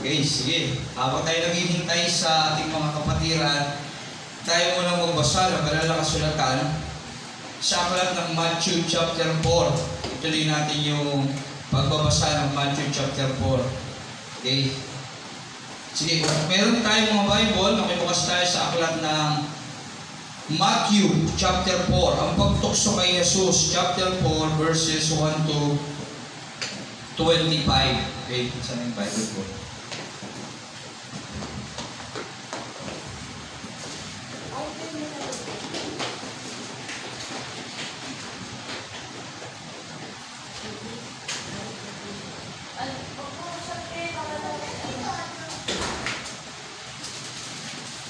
Okay, sige. Habang tayo naghihintay sa ating mga kapatiran, tayo muna magbasa ng banal na kasulatan sa aklat ng Matthew chapter 4. Ituloy natin yung pagbabasa ng Matthew chapter 4. Okay. Sige, kung meron tayong mga Bible, makibukas tayo sa aklat ng Matthew chapter 4. Ang pagtukso kay Jesus, chapter 4, verses 1 to 25. Okay, saan yung Bible po?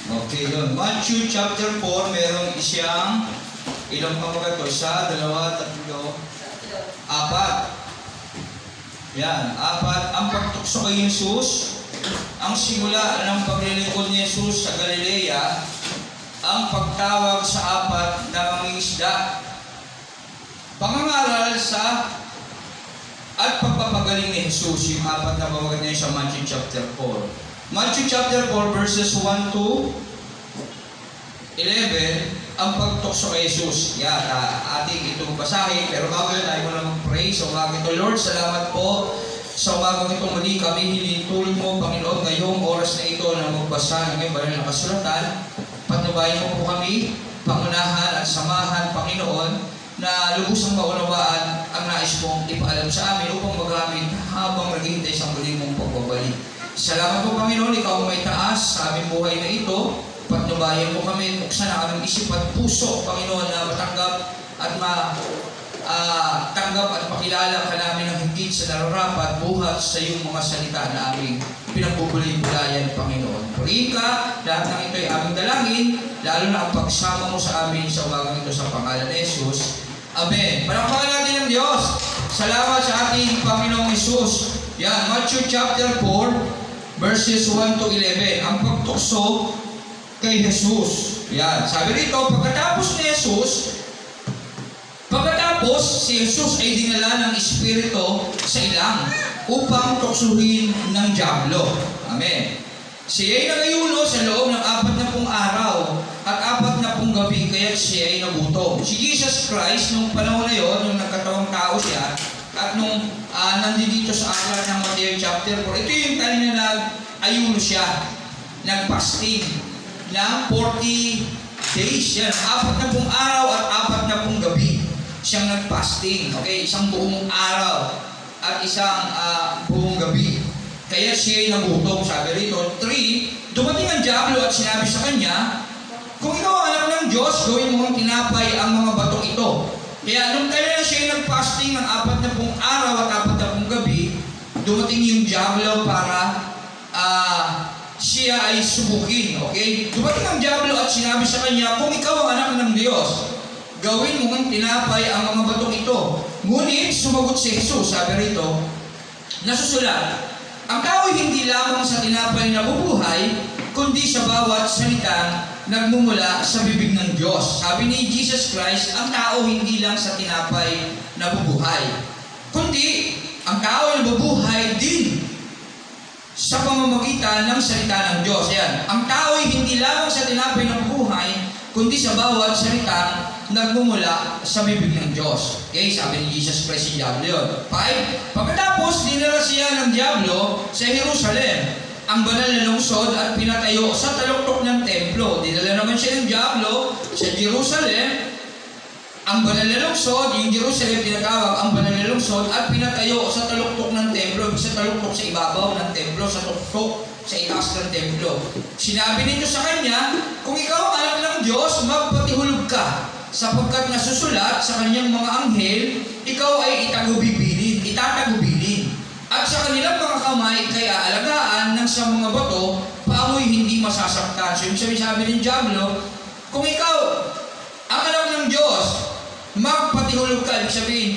Okay, yun. Matthew chapter 4, merong isang ilang pamagat to? Isa, dalawa, tatlo, apat. Yan, apat. Ang pagtukso kay Jesus, ang simula ng paglilingkod ni Jesus sa Galilea, ang pagtawag sa apat na mangingisda, pangangaral sa at pagpapagaling ni Jesus, yung apat na pamagat niya sa Matthew chapter 4. Matthew chapter 4 verses 1 to 11, ang pagtukso kay Jesus. Yan, ating itong basahin. Pero bago yun, tayo muna mag-pray. So, umagang ito, Lord, salamat po. Sa umagang ito muli kami hinitulog mo, Panginoon, ngayong oras na ito na magbasa ng iyong banal na kasulatan. Patnubayan mo po kami, pangunahan at samahan, Panginoon, na lubusang maunawaan ang nais mong ipaalam sa amin upang magamit habang naghihintay sa muli mong pagbabalik. Salamat po, Panginoon, ikaw ang may taas sa aming buhay na ito. Patnubayan mo kami, buksan ang aming isip at puso, Panginoon, na matanggap at tanggap at pakilala ka namin ng higit sa nararapat buhat sa iyong mga salita na aming pinagbubulay-bulayan, Panginoon. Purihin ka, lahat ng ito ay aming dalangin, lalo na ang pagsama mo sa amin sa umagang ito sa pangalan ni Jesus. Amen. Palakpakan natin ng Diyos. Salamat sa ating Panginoong Jesus. Yan, Matthew chapter 4, verses 1 to 11. Ang pagtukso kay Jesus. Yan. Sabi rito, pagkatapos si Jesus ay dinala ng Espiritu sa ilang upang tuksuhin ng dyablo. Amen. Siya ay nagayuno sa loob ng 40 araw at 40 gabi, kaya siya ay nagutom. Si Jesus Christ, nung panahon na yun, nung nagkatawang tao siya, at nung nandito sa aklat ng Matthew chapter 4, ito yung time na nag-ayuno siya, nag-fasting ng 40 days. Yan, 40 araw at 40 gabi siyang nag-fasting. Okay, isang buong araw at isang buong gabi. Kaya siya ay nagutom. Sabi rito, 3, dumating ang dyablo at sinabi sa kanya, kung ikaw ang anak ng Diyos, gawin mo ang tinapay ang mga batong ito. Kaya nung tayo na siya ay nag-fasting ng 40 araw at 40 gabi, dumating yung dyablo para siya ay subukin. Okay? Dumating ang dyablo at sinabi sa kanya, kung ikaw ang anak ng Diyos, gawin mo ang tinapay ang mga batong ito. Ngunit sumagot si Jesus, sabi rito, nasusulat, ang tao hindi lamang sa tinapay na bubuhay, kundi sa bawat salitang nagmumula sa bibig ng Diyos. Sabi ni Jesus Christ, ang tao hindi lang sa tinapay na bubuhay, kundi ang tao ay nabubuhay din sa pamamagitan ng salita ng Diyos. Yan. Ang tao ay hindi lamang sa tinapay na bubuhay, kundi sa bawat salitang nagmumula sa bibig ng Diyos. Okay, sabi ni Jesus Christ si Diablo yun. 5, pagkatapos dinala siya ng Diablo sa Jerusalem, ang banal na lungsod, at pinatayo sa taluktok ng templo. Dinala naman siya ng Diablo sa Jerusalem, ang banal na lungsod, yung Jerusalem tinatawag ang banal na lungsod, at pinatayo sa taluktok ng templo, sa taluktok sa ibabaw ng templo, sa tuktok sa itaas ng templo. Sinabi nito sa kanya, kung ikaw ang anak ng Diyos, magpatihulog ka, sapagkat nasusulat sa kanyang mga anghel, ikaw ay itatagubilin. At sa kanilang mga kamay, kaya alagaan ng sa mga bato, paamoy hindi masasaktan. So yung sabi ng Diablo, kung ikaw ang anak ng Diyos, magpatihulog ka. Ibig sabihin,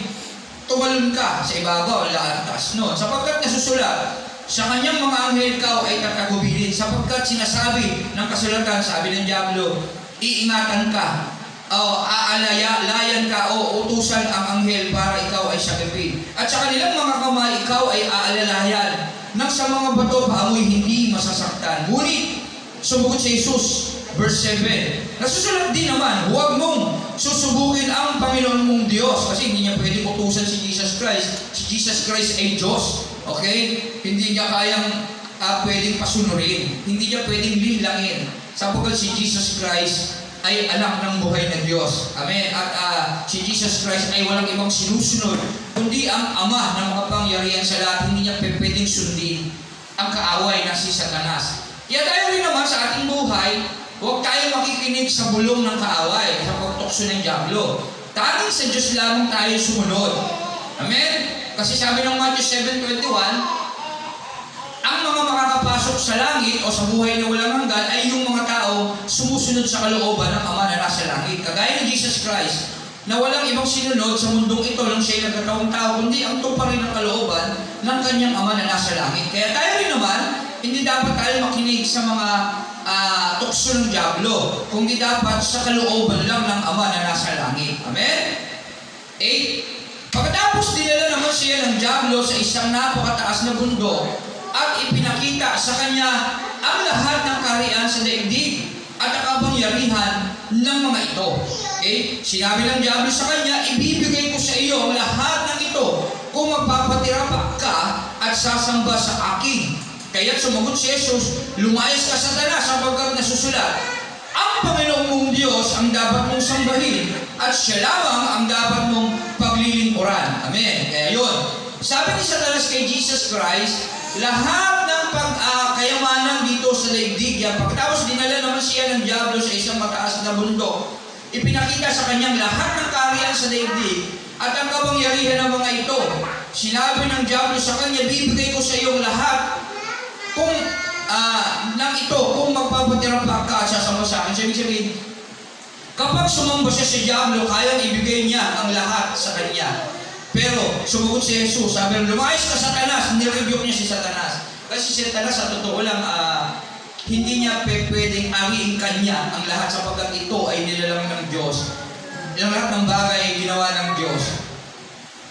tumalon ka sa ibabaw, laantas. No? Sapagkat nasusulat, sa kanyang mga anghel ikaw ay tatagubilin. Sapagkat sinasabi ng kasulatan, sabi ng Diablo, iingatan ka Aalayan ka o utusan ang anghel para ikaw ay sagipin. At sa kanilang mga kamay, ikaw ay aalalayan nang sa mga bato paamoy hindi masasaktan. Ngunit, sumagot si Jesus, verse 7, nasusulat din naman, huwag mong susubukin ang Panginoon mong Diyos. Kasi hindi niya pwedeng utusan si Jesus Christ. Si Jesus Christ ay Diyos. Okay? Hindi niya kayang pwedeng pasunurin. Hindi niya pwedeng lilangin. Sapagkat si Jesus Christ ay anak ng buhay na Diyos. Amen. At si Jesus Christ ay walang ibang sinusunod, kundi ang Ama ng makapangyarihan sa lahat. Hindi niya pwedeng sundin ang kaaway na si Satanas. Kaya tayo rin naman sa ating buhay, huwag tayo makikinig sa bulong ng kaaway, sa pagtukso ng diablo. Tanging sa Diyos lamang tayo sumunod. Amen. Kasi sabi ng Matthew 7:21, ang mga makakapasok sa langit o sa buhay na walang hanggan ay yung mga tao sumusunod sa kalooban ng Ama na nasa langit. Kagaya ni Jesus Christ, na walang ibang sinunod sa mundong ito lang siya nagkataong tao, kundi ang tuparin ng kalooban ng kanyang Ama na nasa langit. Kaya tayo rin naman, hindi dapat tayo makinig sa mga tukso ng diablo, kundi dapat sa kalooban lang ng Ama na nasa langit. Amen? 8. Pagkatapos dinala naman siya ng diablo sa isang napakataas na bundok, at ipinakita sa kanya ang lahat ng kaharian sa daigdig at ang kapangyarihan ng mga ito. Okay? Sinabi ng diablo sa kanya, ibibigay ko sa iyo ang lahat ng ito kung magpapatirapak ka at sasamba sa akin. Kaya sumagot si Jesus, lumayas ka Satanas, sapagkat nasusulat, ang Panginoong mong Diyos ang dapat mong sambahin at siya lamang ang dapat mong paglilingkuran. Amen. Kaya yun, sabi ni Satanas kay Jesus Christ, lahat ng kayamanan dito sa daigdig yan, pagkatapos dinala naman siya ng diablo sa isang mataas na bundok, ipinakita sa kanyang lahat ng kaharian sa daigdig at ang kapangyarihan ng mga ito. Sinabi ng diablo sa kanya, bibigay ko sa iyong lahat kung ng ito, kung magpapatirapak ka at sasama sa akin. So, ibig sabihin, kapag sumamba siya sa diablo, kayang ibigay niya ang lahat sa kanya. Pero, sumagot si Jesus, sabi, lumayas ka Satanas, nirebuke niya si Satanas. Kasi si Satanas, sa totoo lang, hindi niya pwedeng ariin kanya ang lahat sapagkat ito ay nilalang ng Diyos. Lahat ng bagay ay ginawa ng Diyos.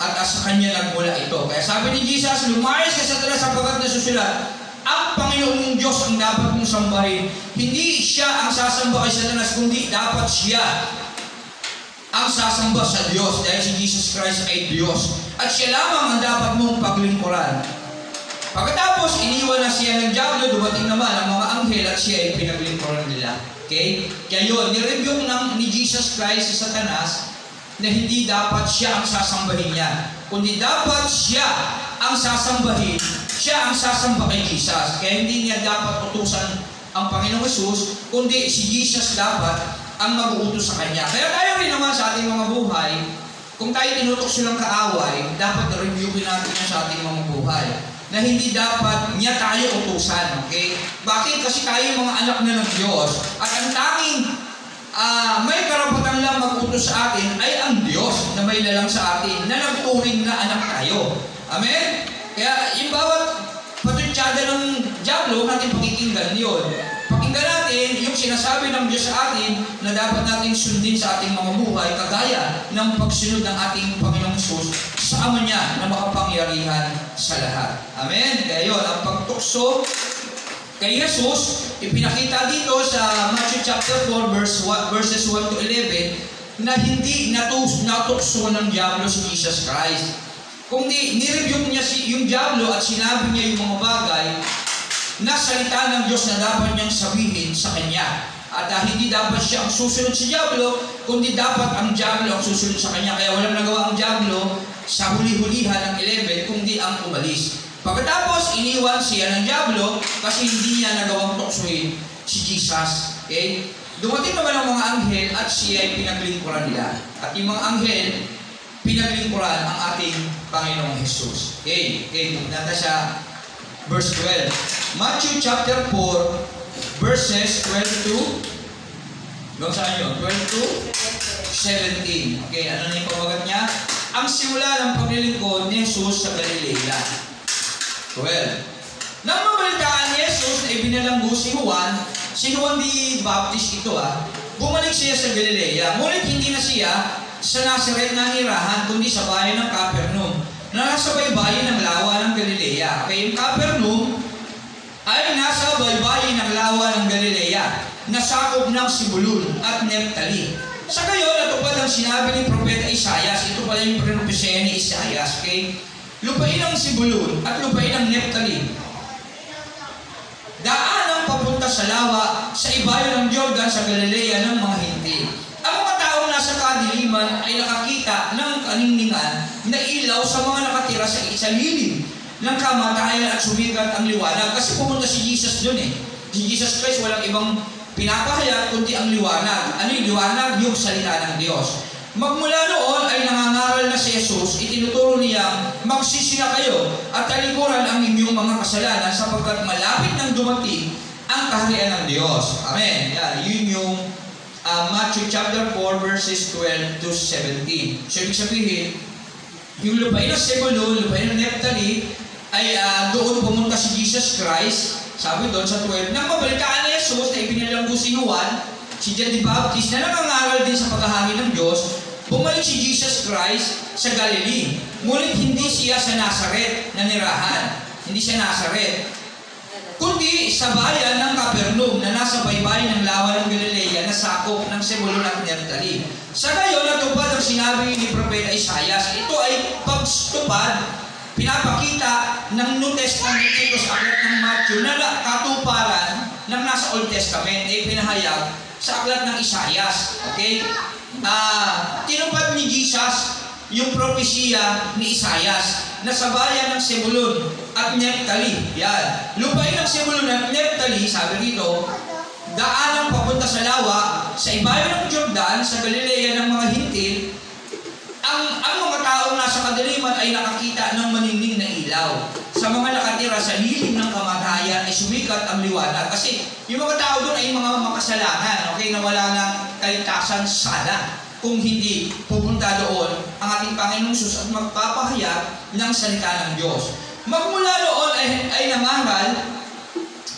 At sa kanya nagmula ito. Kaya sabi ni Jesus, lumayas ka Satanas sapagkat nasusulat, ang Panginoon mong Diyos ang dapat mong sambahin. Hindi siya ang sasamba kay Satanas, kundi dapat siya ang sasamba sa Diyos dahil si Jesus Christ ay Diyos. At siya lamang ang dapat mong paglingkuran. Pagkatapos, iniwan na siya ng diablo, dumating naman ang mga anghel at siya ay pinaglingkuran nila. Okay? Kaya yun, nirebuke ni Jesus Christ sa Satanas na hindi dapat siya ang sasambahin niya, kundi dapat siya ang sasambahin, siya ang sasamba kay Jesus. Kaya hindi niya dapat utusan ang Panginoong Jesus, kundi si Jesus dapat ang mag-uutos sa Kanya. Kaya tayo rin naman sa ating mga buhay, kung tayo tinutokso ng kaaway, dapat reviewin natin yan sa ating mga buhay. Na hindi dapat niya tayo utusan. Okay? Bakit? Kasi tayo mga anak na ng Diyos. At ang tanging may karapatan lang mag-utos sa atin ay ang Diyos na may lalang sa atin, na nagturing na anak tayo. Amen? Kaya yung bawat patunsyada ng diablo, natin pakikinggan yun. Pakinggan natin yung sinasabi ng Diyos sa atin na dapat natin sundin sa ating mga buhay kagaya ng pagsunod ng ating Panginoong Jesus sa Ama niya na makapangyarihan sa lahat. Amen? Kaya yun, ang pagtukso kay Jesus, ipinakita dito sa Matthew chapter 4 verses 1 to 11 na hindi natukso ng diablo si Jesus Christ. Kung nirebuke niya yung diablo at sinabi niya yung mga bagay na salita ng Diyos na dapat niyang sabihin sa Kanya. At hindi dapat siya ang susunod sa diablo, kundi dapat ang diablo ang susunod sa Kanya. Kaya walang nagawa ang diablo sa huli-hulihan ng 11, kundi ang umalis. Pagkatapos, iniwan siya ng diablo kasi hindi niya nagawang tuksohin si Jesus. Okay? Dumating naman ang mga anghel at siya ay pinaglingkuran nila. At yung mga anghel, pinaglingkuran ang ating Panginoong Jesus. Okay? Okay, nata sa verse 12. Matthew chapter 4, verses 12 to, hanggang saan yun? 12 to 17. Okay, ano na yung pawagat niya? Ang simula ng paglilingkod ni Jesus sa Galilea. 12. Nang mabalitaan ni Jesus na ibinalanggo si Juan di Baptist ito bumalik siya sa Galilea. Ngunit hindi na siya sa Nazaret na nirahan, kundi sa bayan ng Capernaum, na nasa baybayin ng lawa ng Galilea. Okay, yung Capernaum ay nasa baybayin ng lawa ng Galilea, na sakop ng Sibulun at Neptali. Sa gayon, natupad ang sinabi ni Propeta Isaias. Ito pala yung propesya ni Isaias. Okay? Lupain ng Sibulun at lupain ng Neptali. Daan ang papunta sa lawa, sa ibayo ng Jordan, sa Galilea ng mga Hintil. Ang mga taong nasa kadiliman ay nakakita ng kaningningan na ilaw sa mga nakatira sa lilim ng kamatayan at sumikat ang liwanag. Kasi pumunta si Jesus doon eh. Si Jesus Christ walang ibang pinapahayag kundi ang liwanag. Ano yung liwanag? Yung salita ng Diyos. Magmula noon ay nangangaral na si Jesus, itinuturo niyang magsisi na kayo at talikuran ang inyong mga kasalanan sapagkat malapit nang dumating ang kaharian ng Diyos. Amen. Yan, yun yung Matthew chapter 4 verses 12 to 17. So, ibig sabihin, yung lupain ng Zebulun, lupain ng Neptali, ay doon pumunta si Jesus Christ. Sabi doon sa 12, nang mabalitaan ni Jesus na ipinalanggo si Juan, si John the Baptist, na nangangaral din sa paghahangin ng Diyos, bumalik si Jesus Christ sa Galilee. Ngunit hindi siya sa Nazaret na nirahan. Hindi siya Nazaret. Kundi sa bayan ng Capernaum na nasa baybayin ng lawa ng Galilea na sakop ng Zebulun at Neptali. Sa gayon, natupad ang sinabi ni Propeta Isaias. Ito ay pagtupad, pinapakita ng New Testament dito sa aklat ng Matthew na katuparan ng nasa Old Testament ay pinahayag sa aklat ng Isaias. Okay? Tinupad ni Jesus yung propesiya ni Isaias na sa bayan ng Zebulun at Neptali. Yan. Lupain ng Zebulun at Neptali, sabi dito, daan ang papunta sa lawa, sa ibayo ng Jordan, sa Galilea ng mga Hintil. Ang mga taong nasa kadiliman ay nakakita ng maningning na ilaw. Sa mga nakatira sa lilim ng kamatayan ay sumikat ang liwanag. Kasi yung mga tao doon ay mga makasalanan, okay, na wala ng kaligtasan sana kung hindi pupunta doon ang ating Panginoong Jesus at magpapahayag ng salita ng Diyos. Magmula noon ay nangaral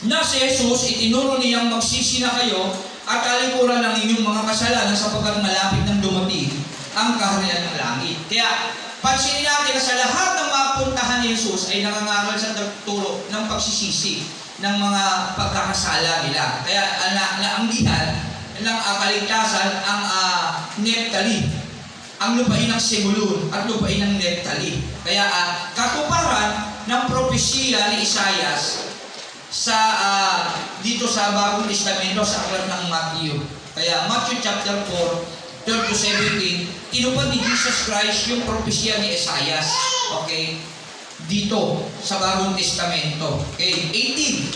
na si Jesus, itinuro niyang magsisi na kayo at talikuran ng inyong mga kasalanan sapagkat malapit ng dumating ang kaharian ng langit. Kaya, pansinin natin na sa lahat ng mapuntahan ni Jesus ay nangangaral sa turo ng pagsisisi ng mga pagkakasala nila. Kaya, naanggihan ng kaligtasan ang Neptali, ang lupain ng Zebulun at lupain ng Neptali. Kaya, katuparan ng propesiya ni Isaias sa dito sa Bagong Testamento sa aklat ng Matthew. Kaya, Matthew chapter 4, 12 to 17, tinupad ni Jesus Christ yung propesya ni Isaias. Okay? Dito, sa Bagong Testamento. Okay? 18.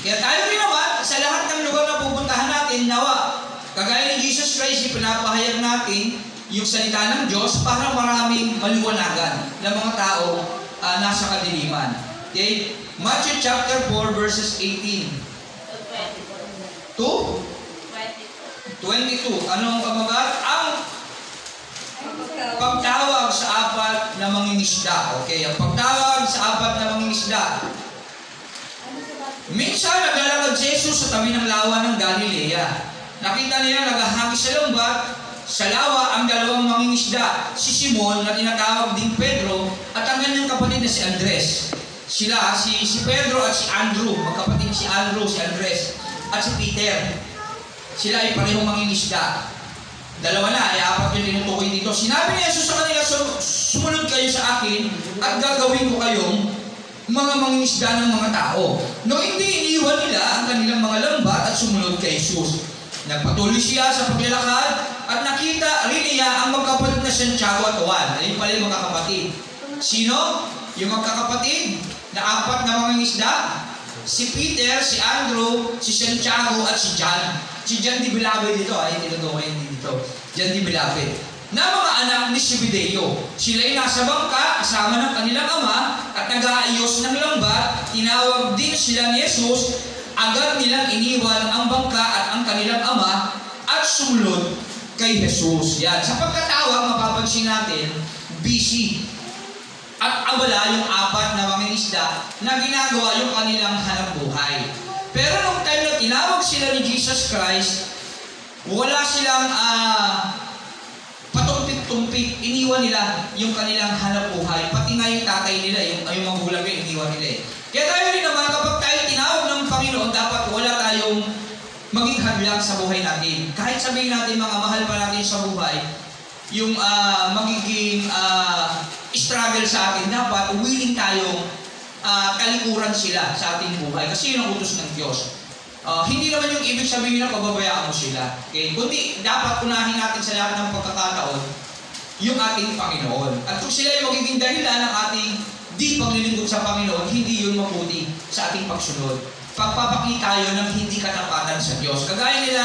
Kaya tayo rin naman, sa lahat ng lugar na pupuntahan natin, nawa, kagaya ni Jesus Christ, ipinapahayag natin yung salita ng Diyos para maraming maliwanagan ng mga tao nasa kadiliman. Okay? Matthew chapter 4, verses 18. to 22. Anong kamagat? Ang pagtawag sa apat na mangingisda. Okay, ang pagtawag sa apat na mangingisda. Minsan naglalakad si Jesus sa tabi ng lawa ng Galilea. Nakita niya naghahangis sa lambat. Sa lawa ang dalawang mangingisda, si Simon na tinatawag ding Pedro at ang kanyang kapatid na si Andres. Sila, si Pedro at si Andrew, magkapatid si Andrew, si Andres, at si Peter. Sila ay parehong mangingisda. Dalawa na, ay apat yung tinutukoy dito. Sinabi ni Jesus sa kanila, sumunod kayo sa akin at gagawin ko kayong mga mangingisda ng mga tao. No, hindi iniwan nila ang kanilang mga lambat at sumunod kay Jesus. Nagpatuloy siya sa paglalakad at nakita rin niya ang magkapatid na Santiago at Juan. Ayun pala yung magkakapatid. Sino? Yung magkakapatid na apat na mangingisda. Si Peter, si Andrew, si Santiago at si John. Si John di Bilabid dito, ay tinutukoy dito. John di Bilabid. Na mga anak ni Zebedeo. Sila ay nasa bangka kasama ng kanilang ama at nag-aayos ng lambat. Tinawag din sila ni Jesus. Agad nilang iniwan ang bangka at ang kanilang ama at sumunod kay Jesus. Yan. Sa pagkatawag, mapapansin natin, busy at abala yung apat na mangingisda na ginagawa yung kanilang hanapbuhay. Pero nung time na tinawag sila ni Jesus Christ, wala silang patumpik-tumpik, iniwan nila yung kanilang hanap buhay. Pati nga yung tatay nila, yung magulang nila, iniwan nila. Kaya tayo rin naman, kapag tayo tinawag ng Panginoon, dapat wala tayong maging hadlang sa buhay natin. Kahit sabihin natin, mga mahal pa natin sa buhay, yung magiging struggle sa atin, dapat willing tayong kalikuran sila sa ating buhay. Kasi yun ang utos ng Diyos. Hindi naman yung ibig sabihin na pababayaan mo sila. Okay? Kundi dapat unahin natin sa lahat ng pagkakataon yung ating Panginoon. At kung sila yung magiging dahilan ng ating di paglilingkod sa Panginoon, hindi yun mabuti sa ating pagsunod. Pagpapakita yun ng hindi katapatan sa Diyos. Kagaya nila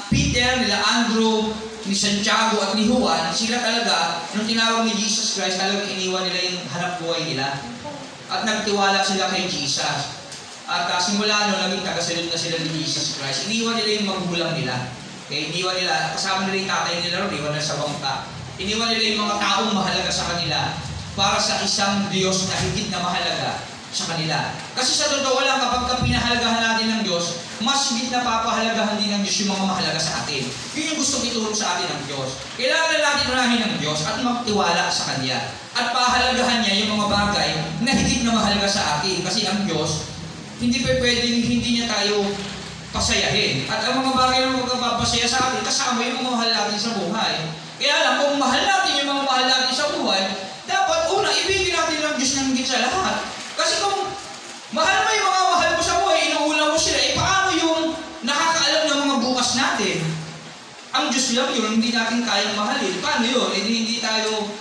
Peter, nila Andrew, ni Santiago at ni Juan, sila talaga, nung tinawag ni Jesus Christ, talagang iniwan nila yung hanap buhay nila. At nagtiwala sila kay Jesus. At simula nung naging tagasunod na sila ni Jesus Christ, iniwan nila yung magulang nila. Okay? Iniwan nila, kasama nila yung tatay nila ron, iniwan nila sa bangka. Iniwan nila yung mga taong mahalaga sa kanila para sa isang Diyos na higit na mahalaga sa kanila. Kasi sa totoo lang, kapag pinahalagahan natin ng Diyos, mas higit na papahalagahan din ng Diyos yung mga mahalaga sa atin. Yun yung gusto itulong sa atin ng Diyos. Kailangan natin unahin ng Diyos at magtiwala sa Kanya. At pahalagahan niya yung mga bagay na higit na mahalaga sa atin. Kasi ang Diyos, hindi pa pwedeng hindi niya tayo pasayahin. At ang mga bagay na magpapasaya sa atin, kasama yung mga mahal natin sa buhay. Kaya lang, kung mahal natin yung mga mahal natin sa buhay, dapat una, ibigin natin ng Diyos ng higit sa lahat. Kasi kung mahal mo yung mga mahal mo sa buhay, inuuna mo sila, paano yung nakakaalam ng mga bukas natin? Ang Diyos lang yun, hindi natin kayang mahalin. Paano yun? Hindi tayo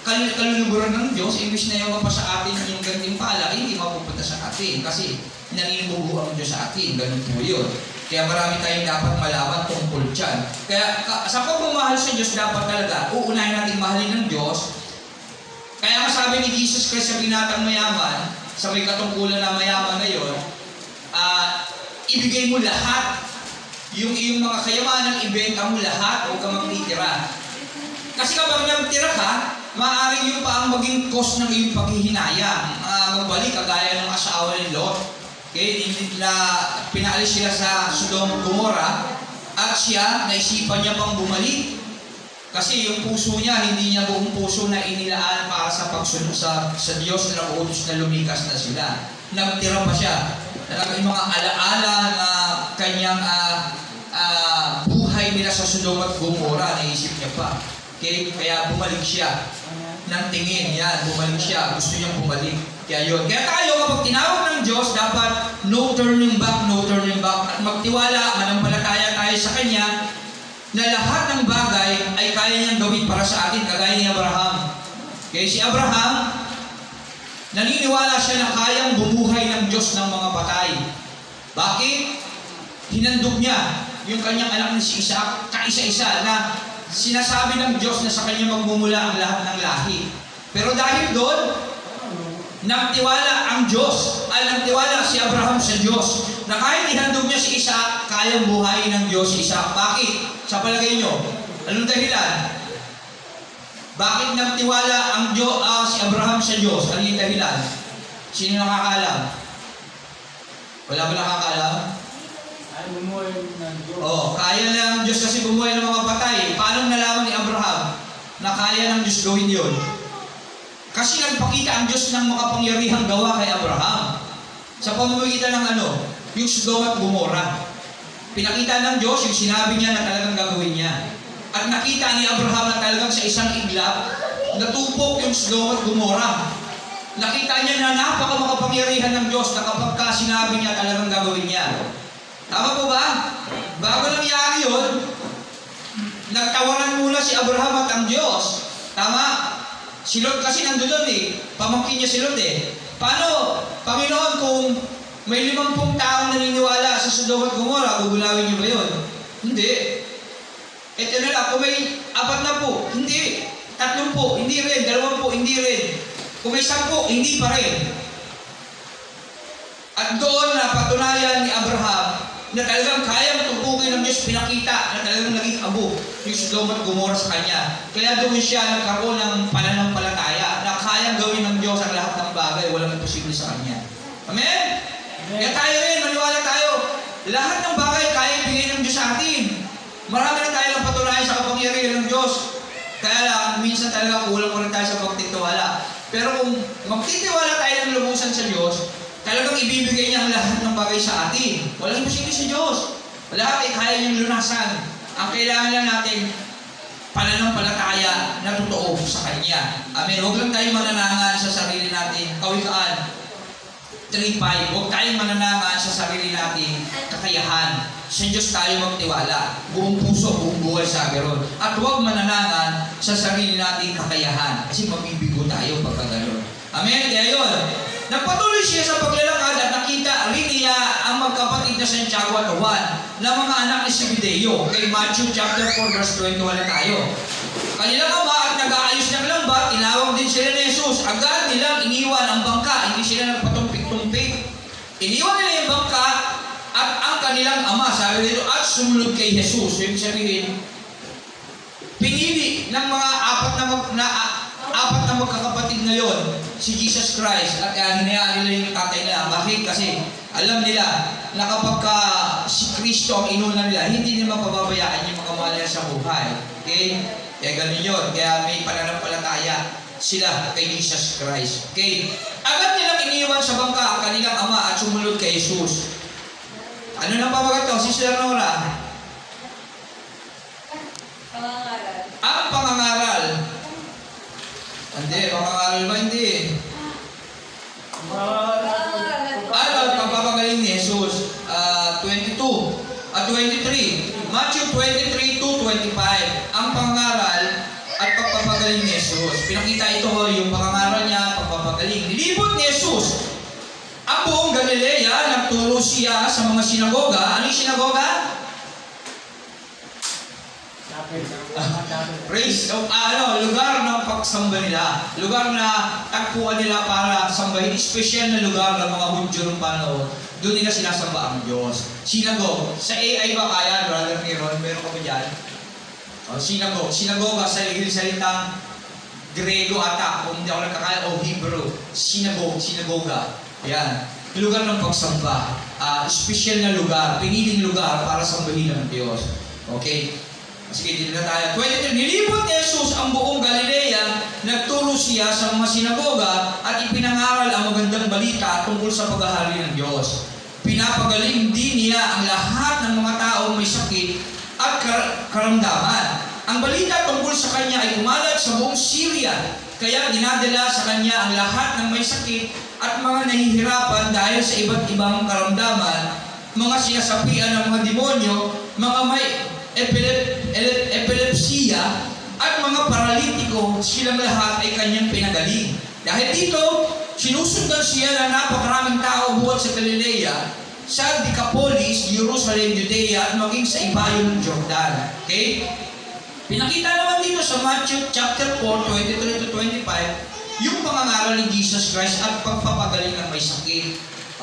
kaluluburan ng Diyos, imbis na yung pa sa atin yung gantimpala, hindi mapupunta sa atin. Kasi naninimubo ang Diyos sa atin. Ganun po yun. Kaya marami tayong dapat malaman tungkol dyan. Kaya sa pagmamahal sa Diyos, dapat talaga, uunahin natin mahalin ng Diyos. Kaya nga sabi ni Jesus Christ sa binatang mayaman, sa may katungkulan na mayaman na yun, ibigay mo lahat. Yung iyong mga kayamanan, ibenta mo lahat, huwag ka magtitira. Kasi kapag nagtira ka, maaaring yung pa ang maging cause ng iyong paghihinayang. Magbalik, kagaya ng asawa ni Lot. Okay, pinaalis sila sa Sodom at Gomorrah, at siya, naisipan niya pang bumalik. Kasi yung puso niya, hindi niya buong puso na inilaan para sa pagsunod sa Diyos na nakuutos na lumikas na sila. Nagtira pa siya. Talagang yung mga alaala na kanyang buhay nila sa Sodom at Gomorrah, naisip niya pa. Okay? Kaya bumalik siya ng tingin. Yan, bumalik siya. Gusto niyang bumalik. Kaya yun. Kaya tayo, kapag tinawag ng Diyos, dapat no turning back, no turning back. At magtiwala, manampalataya tayo sa Kanya, na lahat ng bagay ay kaya niyang gawin para sa atin, kagaya ni Abraham. Kaya si Abraham, naniniwala siya na kayang bumuhay ng Diyos ng mga patay. Bakit? Hinandog niya yung kanyang anak na si Isaac, kaisa-isa, na sinasabi ng Diyos na sa kanya magmumula ang lahat ng lahi. Pero dahil doon, nagtiwala ang Diyos, ay nagtiwala si Abraham sa Diyos, na kahit ihandog niya si Isaac, kayang buhayin ng Diyos si Isaac. Bakit? Sa palagay nyo, anong dahilan? Bakit nagtiwala ang si Abraham sa Diyos? Ano yung dahilan? Sino nakakaalam? Wala ba nakakaalam? Ay, bumuhay ng Diyos. Kaya na ang Diyos kasi bumuhay ng mga patay. Paano nalaman ni Abraham na kaya ng Diyos gawin yun? Kasi nagpakita ang Diyos ng makapangyarihang gawa kay Abraham. Sa pamamagitan ng yung Sodom at Gomorrah. Pinakita ng Diyos yung sinabi niya na talagang gagawin niya. At nakita ni Abraham na talagang sa isang iglap, natupok yung Sodom at Gomorrah. Nakita niya na napaka-makapangyarihan ng Diyos na kapag sinabi niya talagang gagawin niya. Tama po ba? Bago nangyari yun, nagtawanan muna si Abraham at ang Diyos. Tama? Si Lot kasi nandun pamangkin niya si Lot Paano, Panginoon, kung may 50 taong naniniwala sa Sodom at Gomorrah, gugulawin niyo ba yun? Hindi. Ito na lang, kung may 40, hindi. 30, hindi rin. 20, hindi rin. Kung may 10, hindi pa rin. At doon na patunayan ni Abraham na talagang kayang tupukin ng Diyos, pinakita na talagang naging abo yung Sodom at Gomorrah sa kanya. Kaya doon siya nagkaroon ng pananampalataya na kayang gawin ng Diyos ang lahat ng bagay, walang imposible sa kanya. Amen? Kaya tayo rin, maniwala Marami na tayo ng patunayan sa kapangyarihan ng Diyos. Kaya lang, minsan talaga kulang rin tayo sa pagtitiwala. Pero kung magtitiwala tayo ng lumusan sa Diyos, talagang ibibigay niya ang lahat ng bagay sa atin. Walang imposible sa Diyos. Lahat ay kaya niyang lunasan. Ang kailangan lang natin, pananampalataya na totoo sa Kanya. Amen. Huwag lang tayong mananangan sa sarili natin. Kawikaan 3:5. Huwag tayong mananangan sa sarili natin kakayahan. Sa Diyos tayo magtiwala. Buong puso, buong buhay sa ron. At huwag mananangan sa sarili natin kakayahan. Kasi mabibigo tayo pagka gano'n. Amen. Kaya yun. Nagpatuloy siya sa paglalakad at nakita rin niya ang magkapatid na Santiago at Juan na mga anak ni Zebedeo. Kay Matthew chapter 4 verse 21 na tayo. Kanilang ama at nag-aayos ng lambat, tinawag din sila ni Jesus. Agad nilang iniwan ang bangka, hindi sila nagpatumpik-tumpik. Iniwan nila yung bangka at ang kanilang ama, sabi dito, at sumunod kay Jesus. So, ibig sabihin, pinili ng mga apat na magkakapatid ngayon, si Jesus Christ, at hinayaan nila yung tatay nila. Bakit? Kasi alam nila na kapag si Kristo ang inuna nila, hindi nila mapababayaan yung mga mahal nila sa buhay. Okay? Kaya ganun yun. Kaya may pananampalataya sila kay Jesus Christ. Okay? Agad nilang iniwan sa bangka ang kanilang ama at sumunod kay Jesus. Ano nang pamagat to? Sister Nora? Pangangaral. Ang pangangaral. Hindi, pangangaral ba? Hindi. Ano, pagpapagaling ni Jesus? 22 at 23. Matthew 23:2-25. Ang pangangaral at pagpapagaling ni Jesus. Pinakita ito yung pangangaral niya, pagpapagaling. Nilibot ni Jesus ang buong Galilea, nagturo siya sa mga sinagoga. Ano yung sinagoga? Praise, lugar ng pagsamba nila. Lugar na tagpuan nila para sambahin. Special na lugar ng mga Hudyo ng panahon. Doon nila sinasamba ang Diyos. Sinagoga. Sa AI ba kaya, Brother Miron? Meron ka ba dyan? Sinagoga. Sinagoga sa salitang Grego ata, kung hindi ako nagkakaya, o Hebrew. Sinagoga. Ayan. Lugar ng pagsamba. Special na lugar. Piniling lugar para sambahin ng Diyos. Okay? Sige, dito na tayo. 23. Nilibot ni Jesus ang buong Galilea, nagturo siya sa mga sinagoga at ipinangaral ang magandang balita tungkol sa paghahari ng Diyos. Pinapagaling din niya ang lahat ng mga taong may sakit at karamdaman. Ang balita tungkol sa kanya ay kumalat sa buong Syria, kaya dinadala sa kanya ang lahat ng may sakit at mga nahihirapan dahil sa iba't ibang karamdaman, mga sinasapian ng mga demonyo, mga may epilepsiya at mga paralitiko, silang lahat ay kanyang pinagaling. Dahil dito, sinusundan siya ng napakaraming tao buhat sa Galilea, sa Decapolis, Jerusalem, Judea, at maging sa ibayo ng Jordan. Okay? Pinakita naman dito sa Matthew chapter 4, 23-25, yung pangangaral ni Jesus Christ at pagpapagaling ng may sakit.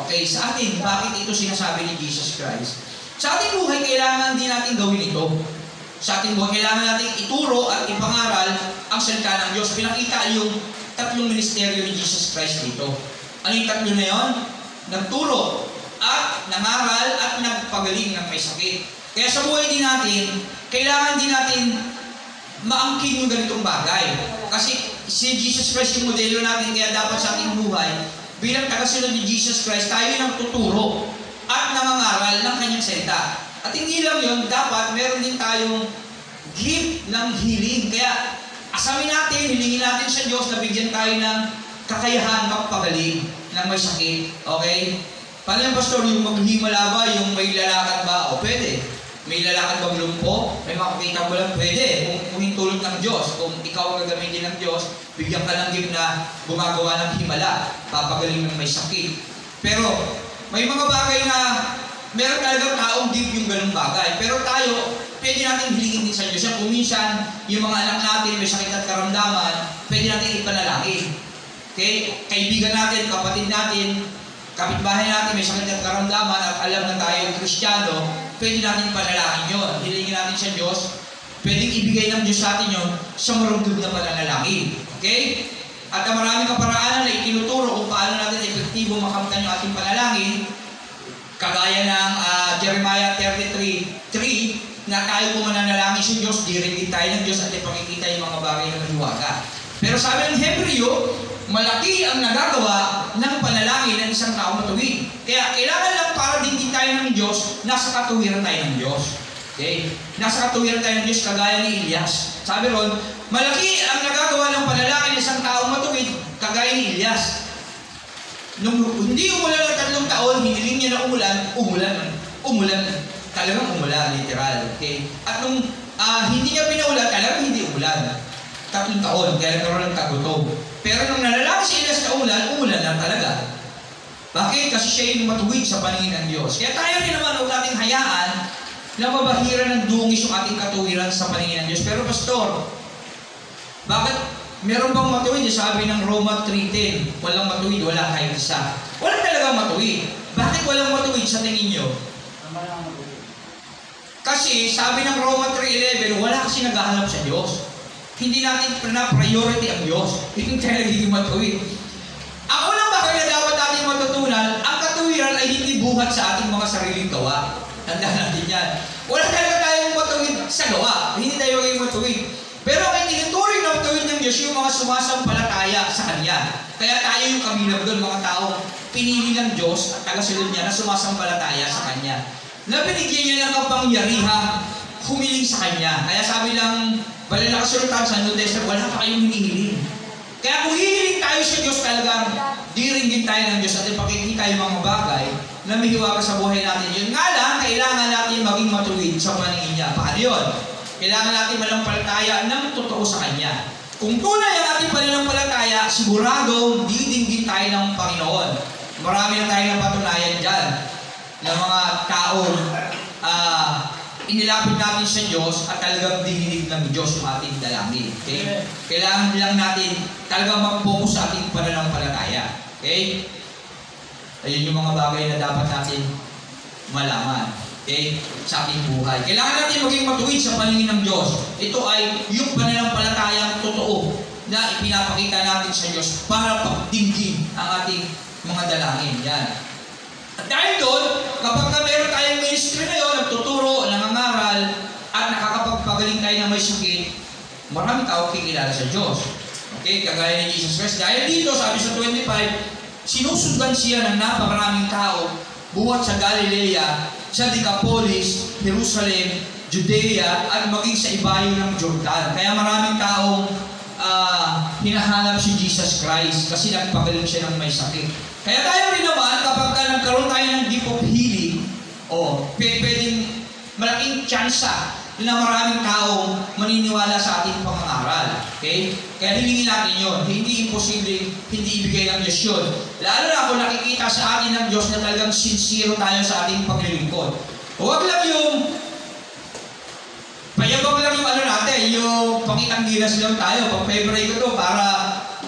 Okay, sa atin, bakit ito sinasabi ni Jesus Christ? Sa ating buhay, kailangan din natin gawin ito. Sa ating buhay, kailangan natin ituro at ipangaral ang salita ng Diyos. Pinakita yung tatlong ministeryo ni Jesus Christ dito. Ano yung tatlo na yun? Nagturo at nangaral at nagpagaling ng may sakit. Kaya sa buhay din natin, kailangan din natin maangkin yung ganitong bagay. Kasi si Jesus Christ yung modelo natin, kaya dapat sa ating buhay, bilang tagasunod ni Jesus Christ, tayo yung tuturo at nangangaral ng kanyang salita. At hindi lang yun, dapat meron din tayong gift ng healing. Kaya asamin natin, hilingin natin sa Diyos na bigyan tayo ng kakayahan magpagaling ng may sakit. Okay? Paano yung pastor, yung maghimala ba, yung may lalakad ba? O pwede. May lalakad bang lumpo? May makakita mo lang? Pwede. Kung hintulot ng Diyos, kung ikaw ang gagamitin ng Diyos, bigyan ka ng gift na gumagawa ng himala, papagaling ng may sakit. Pero may mga bagay na meron talagang taong deep yung ganung bagay. Pero tayo, pwede natin hilingin din sa Diyos. Kung minsan, yung mga anak natin may sakit at karamdaman, pwede natin ipanalangin. Okay? Kaibigan natin, kapatid natin, kapitbahay natin may sakit at karamdaman at alam na tayo Kristiyano, pwede natin panalangin yun. Hilingin natin sa Diyos. Pwedeng ibigay ng Diyos sa atin yun sa marugtog na pananalangin. Okay? At ang maraming kaparaanan na itinuturo kung paano natin epektibo makamtan yung ating panalangin, kagaya ng Jeremiah 33:3, na tayo kung mananalangin sa Diyos, diringgin tayo ng Diyos at ipakikita yung mga bagay na mahiwaga. Pero sabi ng Hebreo, malaki ang nagagawa ng panalangin ng isang tao matuwid. Kaya kailangan lang para dinggin tayo ng Diyos, nasa katuwiran tayo ng Diyos. Okay? Nasa katuwiran tayo ng Diyos kagaya ni Elias. Sabi ron, malaki ang nagagawa ng panalangin ng isang tao matuwid kagaya ni Elias. Nung hindi umulan ng 3 taon, hiniling niya na umulan. Talagang umulan, literal. Okay? At nung hindi niya pinaulan, talagang hindi umulan. 3 taon, kaya nagkaroon ng tagutog. Pero nung nalalaki si Elias na umulan na talaga. Bakit? Kasi siya yung matuwid sa paningin ng Diyos. Kaya tayo rin naman huwag nating hayaan na mabahiran ng dungis yung ating katuwiran sa paningin ng Diyos. Pero pastor, bakit meron bang matuwid? Sabi ng Roma 3:10, walang matuwid, wala kahit isa. Walang talagang matuwid. Bakit walang matuwid sa tingin nyo? Kasi sabi ng Roma 3:11, wala kasi naghahanap sa Diyos. Hindi natin priority ang Diyos. Hindi tayo nagiging matuwid. Ang unang bagay na dapat natin matutunan, ang katuwiran ay hindi buhat sa ating mga sariling gawa. Tandaan natin yan. Wala talaga tayong matuwid sa gawa. Hindi tayo magiging matuwid. Pero ang itinuturing na matuwid ng Diyos yung mga sumasampalataya sa Kanya. Kaya tayo yung kabilang doon, mga taong pinili ng Diyos at tagasunod niya na sumasampalataya sa Kanya. Na binigyan niya ng kapangyarihang humiling sa Kanya. Kaya sabi lang, bali na kasulatan sa New Testament, wala pa kayong hinihiling. Kaya kung hihiling tayo sa Diyos, talagang diringgin tayo ng Diyos at ipakikita yung mga bagay na may hiwaga sa buhay natin. Yun nga lang, kailangan natin maging matuwid sa paningin niya. Paano yun? Kailangan natin malampalataya ng totoo sa Kanya. Kung tunay ang ating pananampalataya, sigurado didinggin tayo ng Panginoon. Marami na tayong napatunayan dyan ng mga taong inilapit natin sa Diyos at talagang dinilig ng Diyos yung ating dalangin. Okay? Kailangan lang natin talagang mag-focus sa ating pananampalataya. Okay? Ayun yung mga bagay na dapat natin malaman. Okay? Sa ating buhay. Kailangan natin maging matuwid sa paningin ng Diyos. Ito ay yung pananampalatayang totoo na ipinapakita natin sa Diyos para pagdinggin ang ating mga dalangin. Yan. At dahil doon, kapag meron tayong ministry na yun, nagtuturo, nangangaral, at nakakapagpagaling tayo na may sakit, maraming tao kikilala sa Diyos. Okay? Kagaya ni Jesus Christ. Dahil dito, sabi sa 25, sinusundan siya ng napakaraming tao buhat sa Galilea, sa Decapolis, Jerusalem, Judea, at maging sa ibayo ng Jordan. Kaya maraming taong hinahanap si Jesus Christ kasi nagpagaling siya ng may sakit. Kaya tayo rin naman, kapag nagkaroon tayo ng gift of healing, pwedeng malaking tsansa na maraming taong maniniwala sa ating pangangaral. Okay? Kaya hilingin natin yun. Hindi imposible, hindi ibigay ng Diyos yun. Lalo na kung nakikita sa atin ng Diyos na talagang sincere tayo sa ating paglilingkod. Huwag lang yung payabang lang yung natin, yung pakitang gilas lang tayo. Pag-favorite ko to para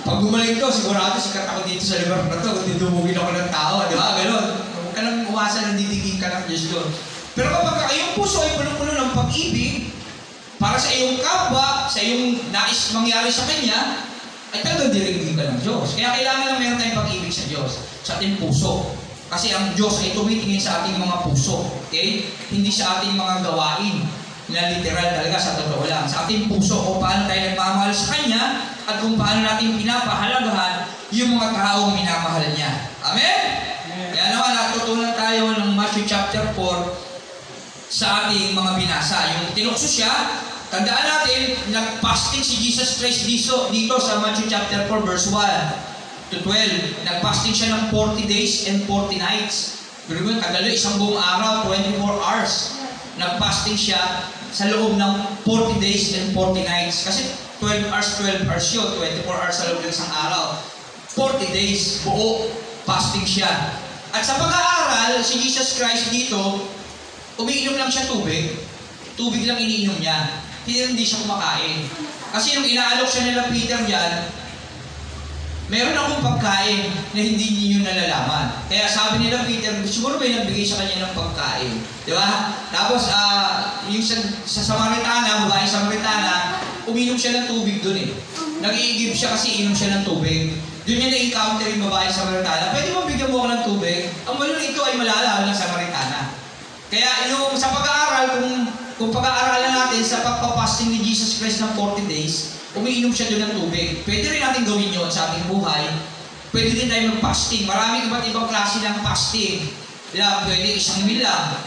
pag gumaling to, sigurado sikat ako dito sa lugar na to. Kung dumugin ako ng tao, di ba? Ganon. Huwag ka lang umasa na didigin ka ng Diyos doon. Pero kapag iyong puso ay puno-puno ng pag-ibig para sa iyong kapwa, sa iyong nais mangyari sa Kanya, ay talagang diringgin ka ng Diyos. Kaya kailangan lang meron tayong pag-ibig sa Diyos, sa ating puso. Kasi ang Diyos ay tumitingin sa ating mga puso. Okay? Hindi sa ating mga gawain na literal talaga sa totoo lang. Sa ating puso kung paano tayo nagmamahal sa Kanya at kung paano natin pinapahalagahan yung mga taong minamahal niya. Amen? Kaya naman natutunan tayo ng Matthew chapter 4 sa ating mga binasa. Yung tinukso siya, tandaan natin, nag-fasting si Jesus Christ dito sa Matthew chapter 4 verse 1 to 12. Nag-fasting siya ng 40 days and 40 nights. Pero yun, kadalo isang buong araw, 24 hours. Nag-fasting siya sa loob ng 40 days and 40 nights. Kasi 12 hours yun, 24 hours sa loob ng isang araw. 40 days, buo, fasting siya. At sa pag-aaral, si Jesus Christ dito, umiinom lang siya tubig. Tubig lang iniinom niya. Hindi siya kumakain. Kasi nung inaalok siya nila Peter dyan, meron akong pagkain na hindi niyo nalalaman. Kaya sabi nila Peter, siguro may nagbigay sa kanya ng pagkain. Di ba? Tapos, yung sa Samaritana, babae Samaritana, uminom siya ng tubig doon eh. Nag-iigib siya kasi inom siya ng tubig. Doon niya na-encounter yung babae Samaritana. Pwede mo bigyan mo ako ng tubig? Ang malun ito ay malala ng Samaritana. Kaya yung sa pag-aaral, kung kung pag-aaralan natin sa pagpapasting ni Jesus Christ ng 40 days, umiinom siya doon ng tubig. Pwede rin natin gawin yun sa ating buhay. Pwede din tayo mag-fasting. Maraming iba't ibang klase ng fasting. Pwede isang meal lang.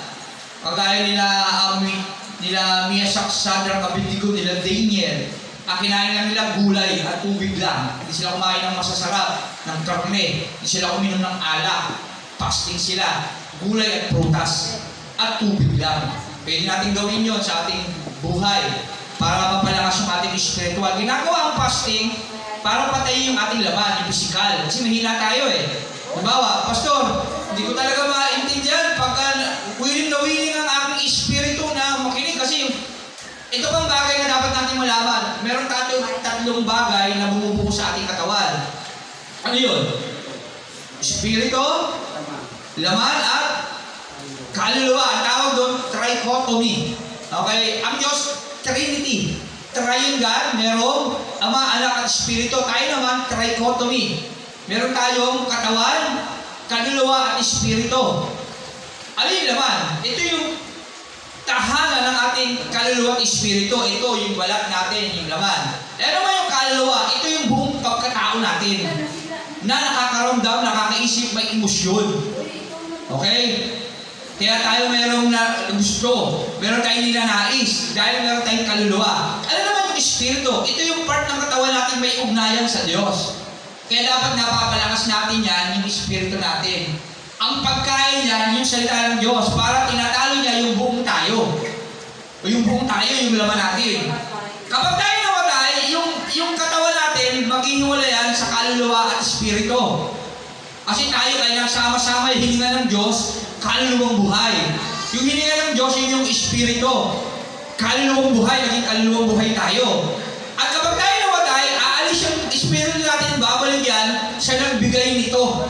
Kagaya nila Meshach, Shadrach, Abednego, nila Daniel. Ang kinain lang nila gulay at tubig lang. Hindi sila kumain ng masasarap, ng karne. Hindi sila uminom ng alak. Fasting sila. Gulay at prutas. At tubig lang. Pwede natin gawin yon sa ating buhay para mapalakas yung ating spiritual. Ginagawa ang fasting para patayin yung ating laman, yung physical. Kasi mahina tayo eh. Halimbawa, Pastor, hindi ko talaga maintindihan pagka willing na willing ang aking espiritu na makinig. Kasi ito pang bagay na dapat natin malaman. Meron tatlong bagay na bumubuo sa ating katawan. Ano yun? Espiritu, laman, at kaluluwa. Ang tawag doon, trichotomy. Okay? Ang Diyos, Trinity. Triune God, merong Ama, Anak, at Espiritu. Tayo naman, trichotomy. Meron tayong katawan, kaluluwa, at Espiritu. Ano yung laman? Ito yung tahanan ng ating kaluluwa at Espiritu. Ito yung balat natin, yung laman. Ano naman yung kaluluwa? Ito yung buong pagkatao natin na nakakaramdam, nakakaisip, may emosyon. Okay? Kaya tayo mayroong gusto, meron tayong ninanais, dahil meron tayong kaluluwa. Ano naman yung Espiritu? Ito yung part ng katawan natin may ugnayan sa Diyos. Kaya dapat napapalakas natin yan, yung Espiritu natin. Ang pagkain yan, yung salita ng Diyos, para tinatalo niya yung buong tayo. O yung buong tayo, yung laman natin. Kapag tayo namatay, yung katawan natin, maghihiwalayan sa kaluluwa at Espiritu. Kasi tayo ay nagsama-sama yung hininga ng Diyos, kaluluwang buhay. Yung hininga ng Diyos, yun yung Espiritu. Kaluluwang buhay, naging kaluluwang buhay tayo. At kapag tayo namatay, aalis yung Espiritu natin, babalik yan sa nagbigay nito.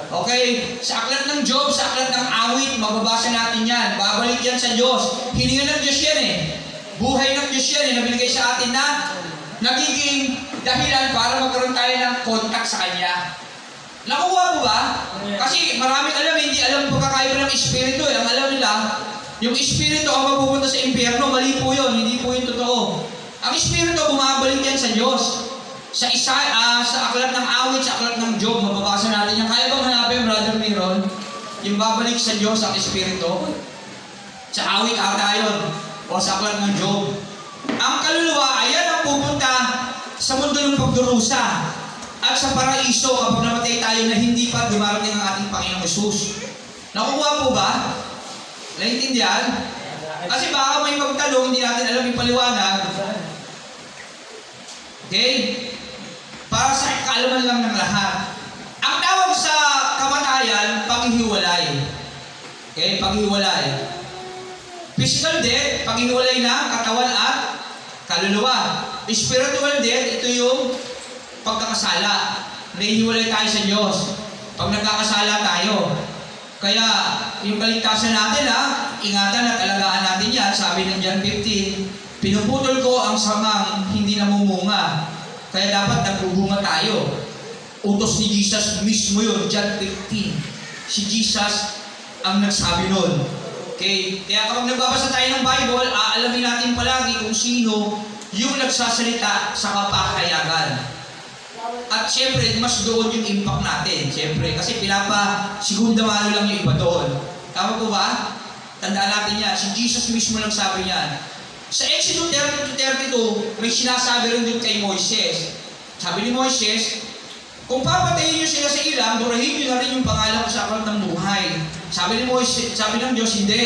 Okay? Sa aklat ng Job, sa aklat ng awit, mababasa natin yan. Babalik yan sa Diyos. Hininga ng Diyos yan eh. Buhay ng Diyos yan eh, nabinigay sa atin na nagiging dahilan para magkaroon tayo ng contact sa Kanya. Nakuha mo ba? Kasi maraming alam, hindi alam pagkakaiba ng Espiritu eh. Ang alam nila, yung Espiritu ang mapupunta sa impyerno, mali po yun, hindi po yun totoo. Ang Espiritu, bumabalik yan sa Diyos. Sa aklat ng awit, sa aklat ng Job, mababasa natin yan. Kaya bang hanapin, Brother Miron? Yung babalik sa Diyos ang Espiritu? Sa awit ata yun. O sa aklat ng Job. Ang kaluluwa, ayan ang pupunta sa mundo ng pagdurusa. At sa paraiso, kapag namatay tayo na hindi pa dumarating ang ating Panginoong Yesus. Nakuha po ba? Naintindihan? Kasi baka may magtanong, hindi natin alam yung paliwanag. Okay? Para sa kaalaman lang ng lahat. Ang tawag sa kamatayan, paghihiwalay. Okay? Paghihiwalay. Physical death, paghihiwalay na katawan at kaluluwa. Spiritual death, ito yung pagkakasala. Nahihiwalay tayo sa Diyos. Pag nagkakasala tayo. Kaya, yung kaligtasan natin ingatan at alagaan natin yan. Sabi ng John 15, pinuputol ko ang samang hindi namumunga. Kaya dapat nagbubunga tayo. Utos ni Jesus mismo yun, John 15. Si Jesus ang nagsabi nun. Okay? Kaya kapag nagbabasa tayo ng Bible, aalamin natin palagi kung sino yung nagsasalita sa kapakayagan. At siyempre, mas doon yung impact natin. Siyempre, kasi segunda-mano lang yung iba doon. Tama po ba? Tandaan natin yan. Si Jesus mismo nagsabi niyan. Sa Exodus 30-32, may sinasabi rin din kay Moises. Sabi ni Moises, kung papatayin niyo sila sa ilang, burahin niyo na rin yung pangalan ko sa aklat ng buhay. Sabi ni Moises, sabi ng Diyos, hindi.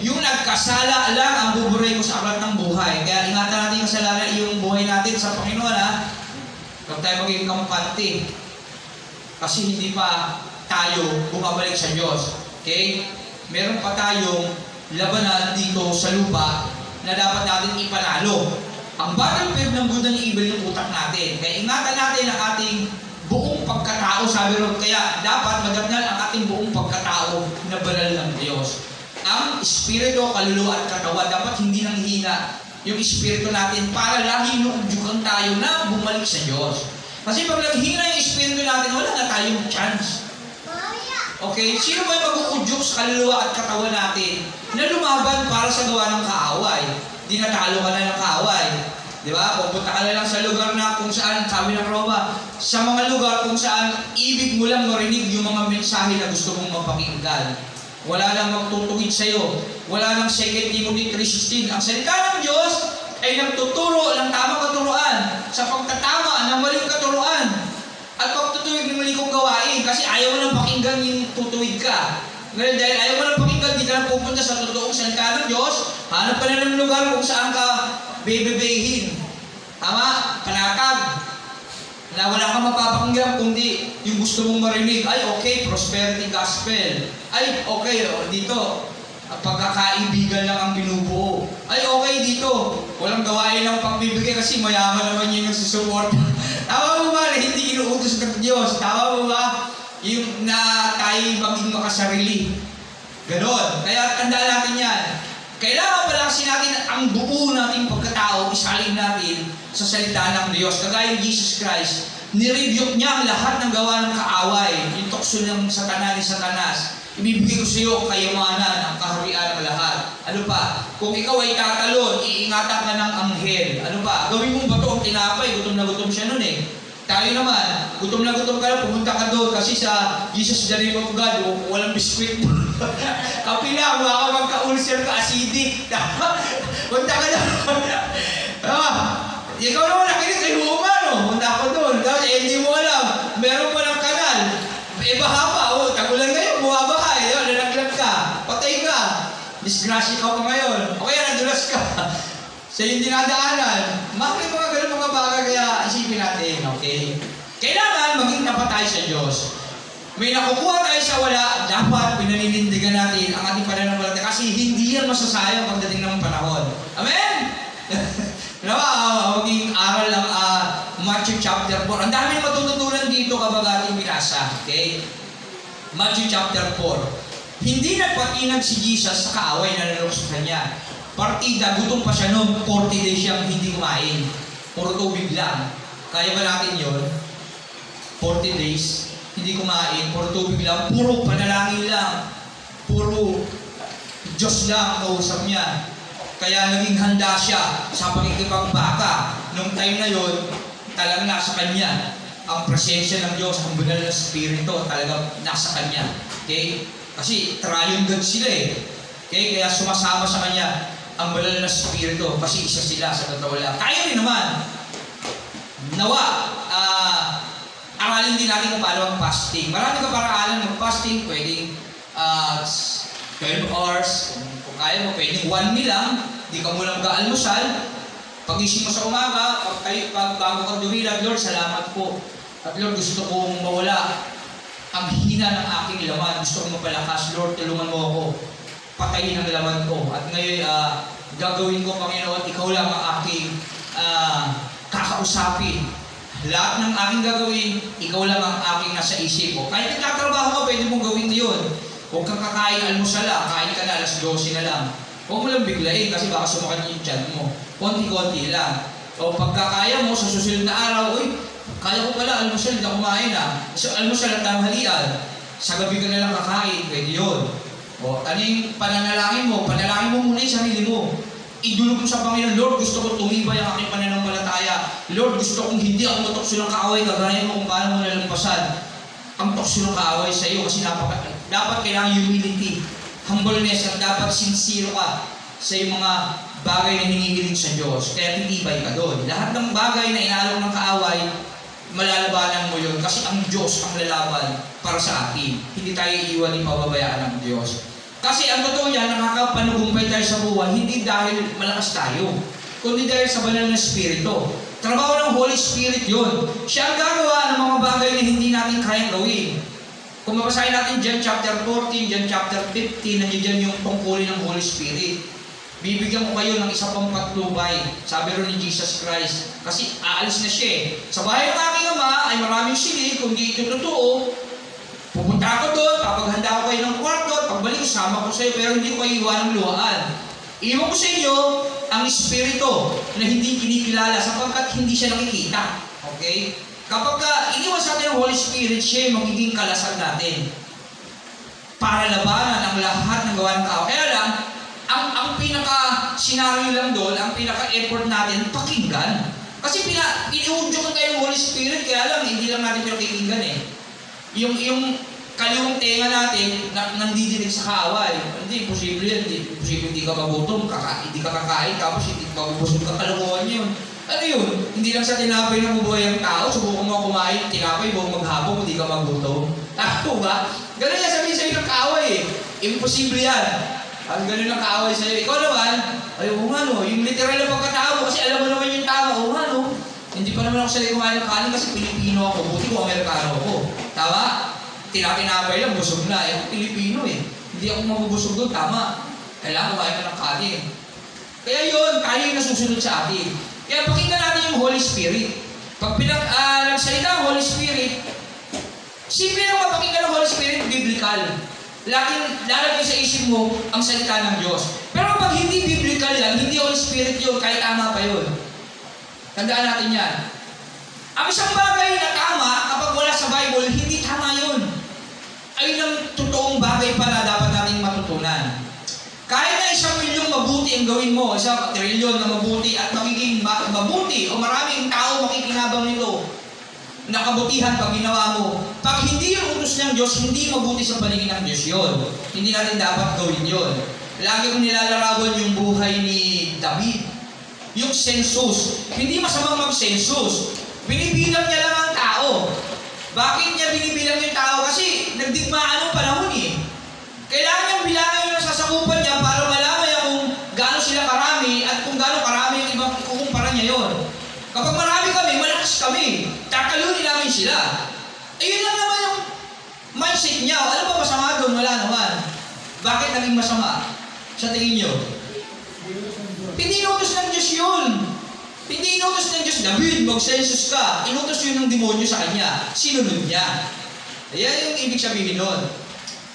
Yung nagkasala lang ang buburay ko sa aklat ng buhay. Kaya ingatan natin yung kasalanan, yung buhay natin sa Panginoon Huwag tayo maging kampante. Kasi hindi pa tayo bumabalik sa Diyos. Okay? Meron pa tayong labanan dito sa lupa na dapat natin ipanalo. Ang battlefield ng good and evil yung utak natin. Kaya ingatan natin ang ating buong pagkatao, sabi ron. Kaya dapat magangal ang ating buong pagkatao na banal ng Diyos. Ang espiritu, kaluluwa at katawan, dapat hindi nang hina yung espiritu natin para lagi nuudyukan tayo na bumalik sa Diyos. Kasi pag naghina yung espiritu natin, wala na tayong chance. Okay? Sino ba yung mag-uudyok sa kaluluwa at katawan natin na lumaban para sa gawa ng kaaway? Di natalo ka na ng kaaway. Di ba? Pupunta ka na lang sa lugar na kung saan, sabi ng Roma, sa mga lugar kung saan ibig mo lang marinig yung mga mensahe na gusto mong mapakinggan. Wala lang magtutuwid sa'yo. Wala lang 2 Timothy 3:16. Ang salita ng Diyos ay nagtuturo ng tamang katuruan sa pagtatama ng maling katuruan at pagtutuwid ng maling kong gawain kasi ayaw mo nang pakinggan yung tutuwid ka. Ngayon dahil ayaw mo nang pakinggan, di ka na pupunta sa totoong salita ng Diyos, hanap ka na ng lugar kung saan ka bebebehin. Tama? Panatag. Na wala kang mapapakinggan kundi yung gusto mong marinig. Ay, okay, prosperity gospel. Ay, okay, dito, pagkakaibigan lang ang binubuo. Ay, okay dito, walang gawain lang pagbibigay kasi mayaman naman yung nagsusupport. Tama mo ba na hindi inuutos ng Diyos? Tama mo ba? Yung na tayo maging makasarili. Ganon. Kaya tandaan natin yan. Kailangan pala kasi natin ang buo nating pagkatao, isalin natin sa salita ng Diyos. Kagaya ni Jesus Christ, nirebuke niya ang lahat ng gawa ng kaaway, yung tukso ng Satanas. Ibibigay ko sa iyo ang kayamanan, ang kaharian ng lahat. Ano pa? Kung ikaw ay tatalon, iingatan ka ng anghel. Ano pa? Gawin mong bato ang tinapay, gutom na gutom siya nun eh. Tayo naman, gutom na gutom ka na, pumunta ka doon kasi sa Jesus the name of God, walang biskwit mo. Kapila, baka magka-ulcer ka, acidic. Punta ka doon. Ikaw naman nakinig kay Huma, no? Punta ako doon. Tapos, hindi mo alam. Meron pa ng kanal. Baha pa. Tagulan ngayon, bumabaha. Nalaglag ka. Patay ka. Disgrasya ka pa ngayon. O kaya nadulas ka. Sa yung dinadaanan. Makikita mga ganun mga bagay kaya isipin natin. Okay? Kailangan maging tapat tayo sa Diyos. May nakukuha tayo sa wala, dapat pinaninindigan natin ang ating pananampalataya kasi hindi yan masasayang pagdating ng panahon. Amen? Maging aral ang Matthew chapter 4. Ang dami matututunan dito kapag ating binasa. Okay? Matthew chapter 4. Hindi nagpatinag si Jesus sa kaaway na nalok sa kanya. Partida, gutom pa siya noon, 40 days siyang hindi kumain. Puro tubig lang. Kaya ba natin yun? 40 days, hindi kumain, puro tubig lang, puro panalangin lang. Puro Diyos lang ang kausap niya. Kaya naging handa siya sa pakikipagbaka. Nung time na yun, talagang nasa kanya. Ang presensya ng Diyos, ang banal na Espiritu, talagang nasa kanya. Okay? Kasi triune God sila eh. Okay? Kaya sumasama sa kanya ang banal na Espiritu. Kasi isa sila sa totoo lang. Tayo rin naman. Nawa, aralin din natin kung paano mag-fasting. Marami ka paraalan mag-fasting. Pwedeng 12 hours. Kung kaya mo, pwedeng 1 meal lang. Di ka muna mag-almusal. Pag-isip mo sa umaga, pag bago ka dumilag, Lord, salamat po. At Lord, gusto kong mawala ang hina ng aking laman. Gusto kong mapalakas. Lord, tulungan mo ako. Patayin ang laman ko. At ngayon, gagawin ko, Panginoon, ikaw lang ang aking kakausapin. Lahat ng aking gagawin, ikaw lang ang aking nasa isip ko. Kahit nagtatrabaho ka, pwede mong gawin yun. Huwag kang kakain almusal lang, kain ka na, alas 12 na lang. Huwag mo lang biglayin kasi baka sumakan yung tiyan mo. Konti-konti lang. O pagkakaya mo sa susunod na araw, uy, kaya ko pala almusal, hindi ako kumain So almusal at tanghalian. Sa gabi ka na lang kakain, pwede yun. O ano yung pananalangin mo? Panalangin mo muna yung sarili mo. Idulog mo sa Panginoon, Lord, gusto ko tumibay ang aking pananampalataya. Lord, gusto kong hindi ako matokso ng kaaway, kagaya mo kung paano mo nalampasan ang tokso ng kaaway sa iyo kasi dapat kailangan humility, humbleness, at dapat sincere ka sa iyong mga bagay na hinihiling sa Diyos. Kaya titibay ka doon. Lahat ng bagay na inaalok ng kaaway, malalabanan mo yun kasi ang Diyos ang lalaban para sa atin. Hindi tayo iiwan ni pababayaan ng Diyos. Kasi ang totoo yan, nakakapanugumpay tayo sa buwan, hindi dahil malakas tayo, kundi dahil sa banal na Espiritu. Trabaho ng Holy Spirit yun. Siya ang gagawa ng mga bagay na hindi natin kayang gawin. Kung mabasahin natin John chapter 14, John chapter 15, nandiyan yung tungkulin ng Holy Spirit. Bibigyan ko kayo ng isa pang patnubay, sabi rin ni Jesus Christ. Kasi aalis na siya eh. Sa bahay ng aking ama ay maraming silid, kung di ito totoo, pupunta ako doon, papaghanda ko kayo ng kwarto, at pagbalik, sama ko sa iyo, pero hindi ko kayo iwan ng luhaan. Iwan ko sa inyo ang Espiritu na hindi kinikilala sapagkat hindi siya nakikita. Okay? Kapag iniwan sa atin ang Holy Spirit, siya yung magiging kalasan natin. para labanan ang lahat ng gawa ng tao. Kaya lang, ang pinaka-senaryo lang doon, ang pinaka-effort natin, pakinggan. Kasi iniudyo ko tayo ng Holy Spirit, kaya lang, hindi lang natin pinakikinggan eh. Yung kaliwang tenga natin, nandidinig sa kaaway. Hindi, posible yan. Hindi ka magutom, hindi ka kakain, tapos hindi ka mabusog ka, kalokohan yun. Ano yun? Hindi lang sa tinapay na bubuhay ang tao, subukan mo kumain, tinapay, buong maghapon, hindi ka magutom. Tako ba? Ganun yan sabihin sa'yo ng kaaway eh. Imposible yan. Ang ganun ang kaaway sa'yo. Ikaw naman, ay, yung literal na pagkatao mo, kasi alam mo naman yung tama, hindi pa naman ako sanay kumain ng kanin kasi Pilipino ako, buti ko Amerikano ako. Tama? Tinapay lang, busog na. Ako Pilipino eh. Hindi ako mabubusog doon, tama. Kailangan kumain ka ng kanin. Kaya yun, kaya yung nasusunod sa atin. Kaya pakinggan natin yung Holy Spirit. Pag nagsalita ang Holy Spirit, simple lang mapakinggan ng Holy Spirit, biblical. Laging lalagay sa isip mo ang salita ng Diyos. Pero kapag hindi biblical yan, hindi Holy Spirit yun, kahit tama pa yun. Tandaan natin yan. Ang isang bagay na tama, kapag wala sa Bible, hindi tama yun. Ayun ang totoong bagay pala dapat nating matutunan. Kahit na 1,000,000 mabuti ang gawin mo, 1,000,000,000 na mabuti at magiging mabuti o maraming tao makikinabang nito, nakabutihan pag ginawa mo. Pag hindi yung utos ng Diyos, hindi mabuti sa paningin ng Diyos yun. Hindi natin dapat gawin yun. Lagi kong nilalarawan yung buhay ni David. Yung census. Hindi masamang mag-census. Binibilang niya lang ang tao. Bakit niya binibilang yung tao? Kasi nagdigmaan ng panahon eh. Kailangan niyang bilangin yung nasasakupan niya para malaman niya kung gaano sila karami at kung gaano karami yung ibang ikukumpara niya yun. Kapag marami kami, malakas kami. Tatalunin namin sila. Ayun lang naman yung mindset niya. Ano ba masama doon? Wala naman. Bakit naging masama? Sa tingin niyo? Hindi inutos ng Diyos yun. Hindi inutos ng Diyos, David, mag-census ka. Inutos yun ng demonyo sa kanya. Sinunod niya. Ayan yung ibig sabihin nun.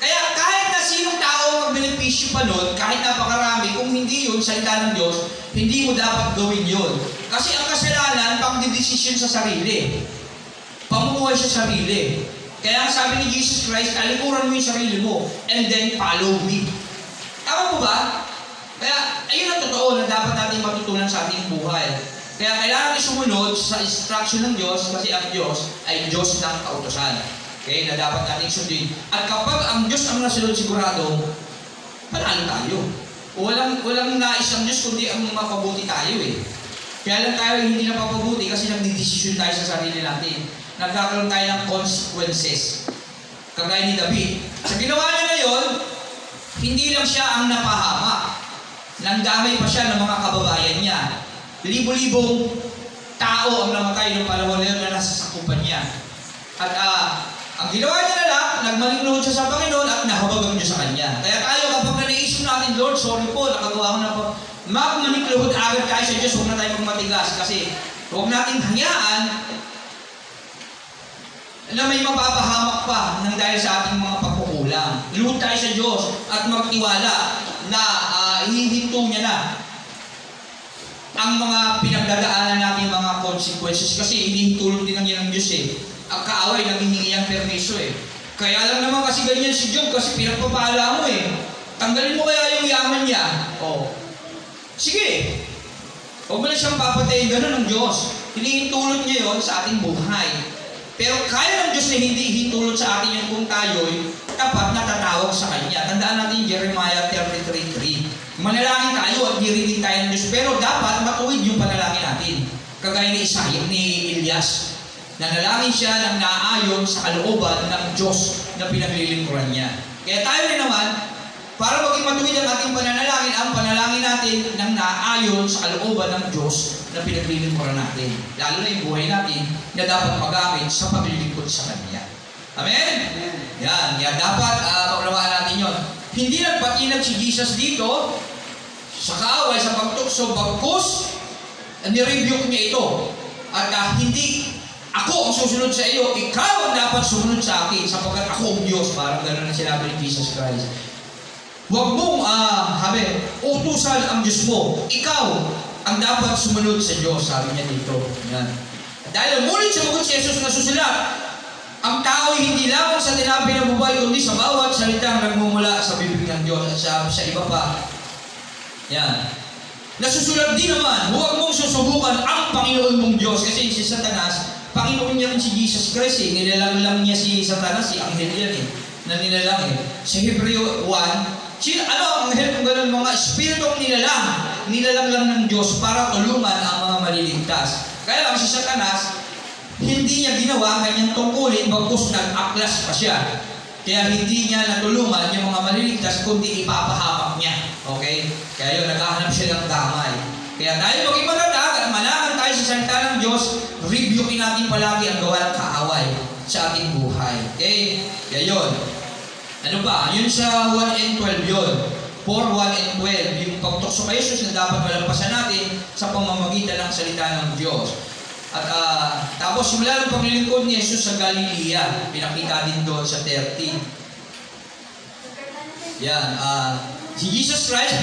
Kaya kahit na sinong tao mag-benepisyo pa nun, kahit napakarami, kung hindi yun, salita ng Diyos, hindi mo dapat gawin yun. Kasi ang kasalanan, pagdidesisyon sa sarili. Pamumuhay sa sarili. Kaya ang sabi ni Jesus Christ, alikuran mo yung sarili mo, and then follow me. Tama po ba? Kaya, ayun ang totoo na dapat natin matutunan sa ating buhay. Kaya kailangan sumunod sa instruction ng Diyos kasi ang Diyos ay Diyos ng kautosan. Okay, na dapat natin sundin. At kapag ang Diyos ang nasunod sigurado, panalo tayo. Walang nais ang Diyos kundi ang mapabuti tayo eh. Kaya lang tayo hindi na papabuti kasi nagdidesisyon tayo sa sarili natin. Nagkakaroon tayo ng consequences. Kagaya ni David. Sa ginawa niya ngayon, hindi lang siya ang napahamak. Nandamay pa siya ng mga kababayan niya. Libo-libong tao ang namatay ng panahon na yun na nasa sakupan niya. At ang ginawa niya na lang, nagmalinglod siya sa Panginoon at nahabag ang Diyos sa Kanya. Kaya tayo kapag naisip natin, Lord, sorry po, nakagawa ko na po. Magmalinglod agad tayo sa Diyos, huwag na tayo magmatigas. Kasi huwag natin hayaan na may mapapahamak pa ng dahil sa ating mga pagkukulang. Luhod tayo sa Diyos at magtiwala na hihinto niya na ang mga pinagdadaanan natin mga consequences kasi hinihintulong din ng Diyos eh. Ang kaaway, naghihingi ang permiso eh. Kaya lang naman kasi ganyan si Job kasi pinagpapala mo eh. Tanggalin mo kaya yung yaman niya. Oh. Sige. Huwag mo na siyang papatayin. Ganun ng Diyos. Hinihintulot niya yon sa ating buhay. Pero kaya ng Diyos na hindi hintulot sa atin yung kung tayo'y dapat natatawag sa Kanya. Tandaan natin Jeremiah 33:3. Manalangin tayo at dirinig tayo ng Diyos. Pero dapat matuwid yung panalangin natin. Kagaya ni Isaiah, ni Elias. Nanalangin siya ng naayon sa kalooban ng Diyos na pinaglilingkuran niya. Kaya tayo rin naman, para maging matuwid ang ating pananalangin, ang panalangin natin ng naayon sa kalooban ng Diyos na pinaglilingkuran natin. Lalo na yung buhay natin na dapat magamit sa paglilingkod sa Kanya. Amen? Yan. Yan. Dapat maunawaan natin yun. Hindi nagpatinag si Jesus dito sa kaaway, sa pagtukso, bagkus, nirebuke niya ito. At hindi ako ang susunod sa iyo, ikaw ang dapat sumunod sa akin sapagkat ako ang Diyos. Parang gano'n ang sinabi ni Jesus Christ. Huwag mong, utusan ang Diyos mo. Ikaw ang dapat sumunod sa Diyos, sabi niya dito. Yan. Dahil mulit sumagot si Jesus na susulat, Ang tao ay hindi lamang sa tinabi ng buhay, kundi sa bawat salitang nagmumula sa bibig ng Diyos at sa iba pa. Yan. Nasusulat din naman, huwag mong susubukan ang Panginoon mong Diyos. Kasi si Satanas, Panginoon niya rin si Jesus Christ eh. Nilalang lang niya si Satanas, si Anghel yan eh. Na nilalang eh. Sa Hebreo 1, ano ang anghel kung gano'n, mga espiritong nilalang lang ng Diyos para tulungan ang mga maliligtas. Kaya lang si Satanas, hindi niya ginawa ang kanyang tungkulin, bagkus nag-aklas pa siya. Kaya hindi niya natulungan yung mga maliligtas, kundi ipapahamak niya. Okay? Kaya yun, naghahanap siya ng damay. Kaya tayo maging matatag at manahan tayo sa salita ng Diyos, reviewin natin palagi ang gawa ng kaaway sa ating buhay. Okay? Kaya yun. Ano ba? Yun sa 1 and 12 yun. 4, 1 and 12. Yung pagtukso kay Jesus na dapat malampasan natin sa pamamagitan ng salita ng Diyos. At tapos simula ng paglilingkod ni Jesus sa Galilea, pinakita din doon sa 30. Yan. Si Jesus Christ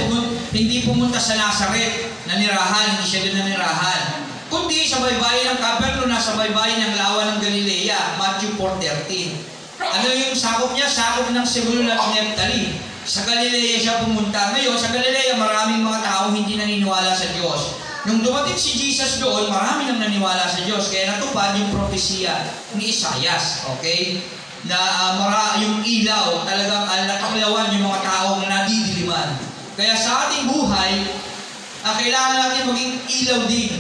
hindi pumunta sa Nazaret na nirahan, hindi siya doon nanirahan. Kundi sa baybayin ng Capernaum, nasa baybayin ng Lawa ng Galilea, Matthew 4:13. Ano yung sakop niya? Sakop ng Zebulun at Nephtali. Sa Galilea siya pumunta. Ngayon, sa Galilea, maraming mga tao hindi naniniwala sa Diyos. Nung dumating si Jesus doon, marami nang naniwala sa Diyos. Kaya natupad yung propesya ni Isaias. Okay? Na yung ilaw, talagang nakakalawan yung mga taong nadidiliman. Kaya sa ating buhay, kailangan natin maging ilaw din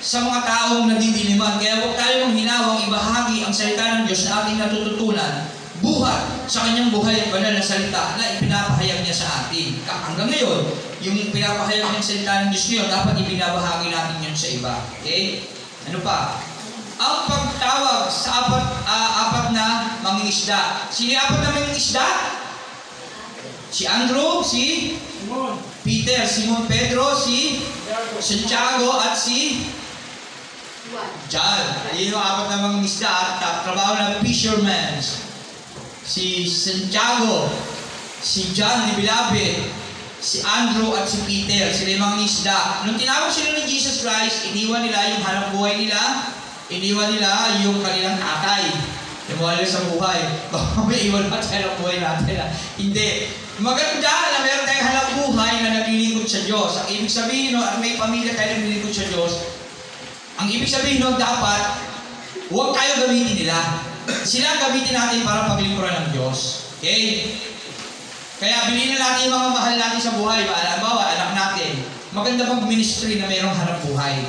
sa mga taong nadidiliman. Kaya huwag tayo manghinawang ibahagi ang salita ng Diyos na ating natututunan, buhat sa kanyang buhay at banal na salita na ipinapahayag niya sa atin. Hanggang ngayon, yung pinapahayag ng salita ng Diyos ngayon, dapat ibinabahagi natin yun sa iba. Okay? Ano pa? Ang pagtawag sa apat na mangingisda. Sino yung apat na mangingisda? Si Andrew, si Peter, Simon Pedro, si Santiago, at si John. Ayun yung apat na mangingisda at trabaho ng fishermen. Si Santiago, si John ni Beloved, si Andrew at si Peter. Sila yung mangingisda. Nung tinawag sila ni Jesus Christ, iniwan nila yung hanap buhay nila, iniwan nila yung kanilang tatay. Imuha nila sa buhay. Baka may iwan pa tayo ng buhay natin. Hindi. Maganda na meron tayong hanap buhay na naglilingkod sa Diyos. Ang ibig sabihin, at may pamilya tayo naglilingkod sa Diyos, ang ibig sabihin nun, dapat huwag tayo gamitin nila. Sila gamitin natin para paglingkuran ng Diyos. Okay? Kaya bilhin na natin yung mga mahal natin sa buhay. Halimbawa, anak natin. Maganda mag-ministry na mayroong hanap buhay.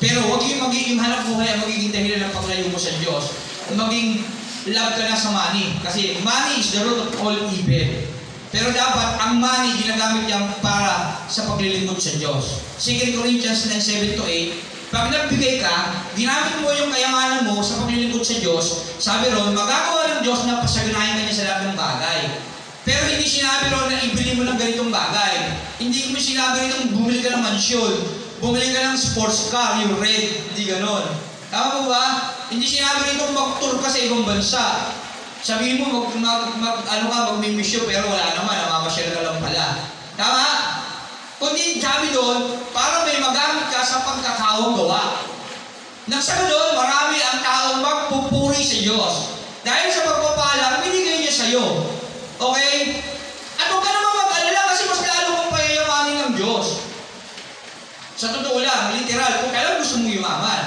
Pero huwag yung magiging hanap buhay ang magiging dahilan ng paglayo mo sa Diyos. Maging love ka na sa money. Kasi money is the root of all evil. Pero dapat ang money ginagamit yan para sa paglilingkod sa Diyos. 2 Corinthians 9:7-8, pag nagbigay ka, ginamit mo yung kayamanan mo sa paglilingkod sa Diyos, sabi ron, magagawa ng Diyos na pasaganahin ka niya sa lahat ng bagay. Pero hindi sinabi ron na ibili mo ng ganitong bagay. Hindi mo sinabi ron bumili ka ng mansyon, bumili ka ng sports car, yung red, hindi ganon. Tama mo ba? Hindi sinabi rin mag-tour ka sa ibang bansa. Sabihin mo, magmimisyon, pero wala naman, namamasyal ka lang pala. Tama? Kundi sabi doon, para may magamit ka sa pagkakawang gawa. Nang sa doon, marami ang taong magpupuri sa Diyos. Dahil sa pagpapala, binigay niya sa iyo. Okay? At huwag ka naman mag-alala kasi mas lalo kong payayamanin ng Diyos. Sa totoo lang, literal, kung kailan gusto mong yumaman,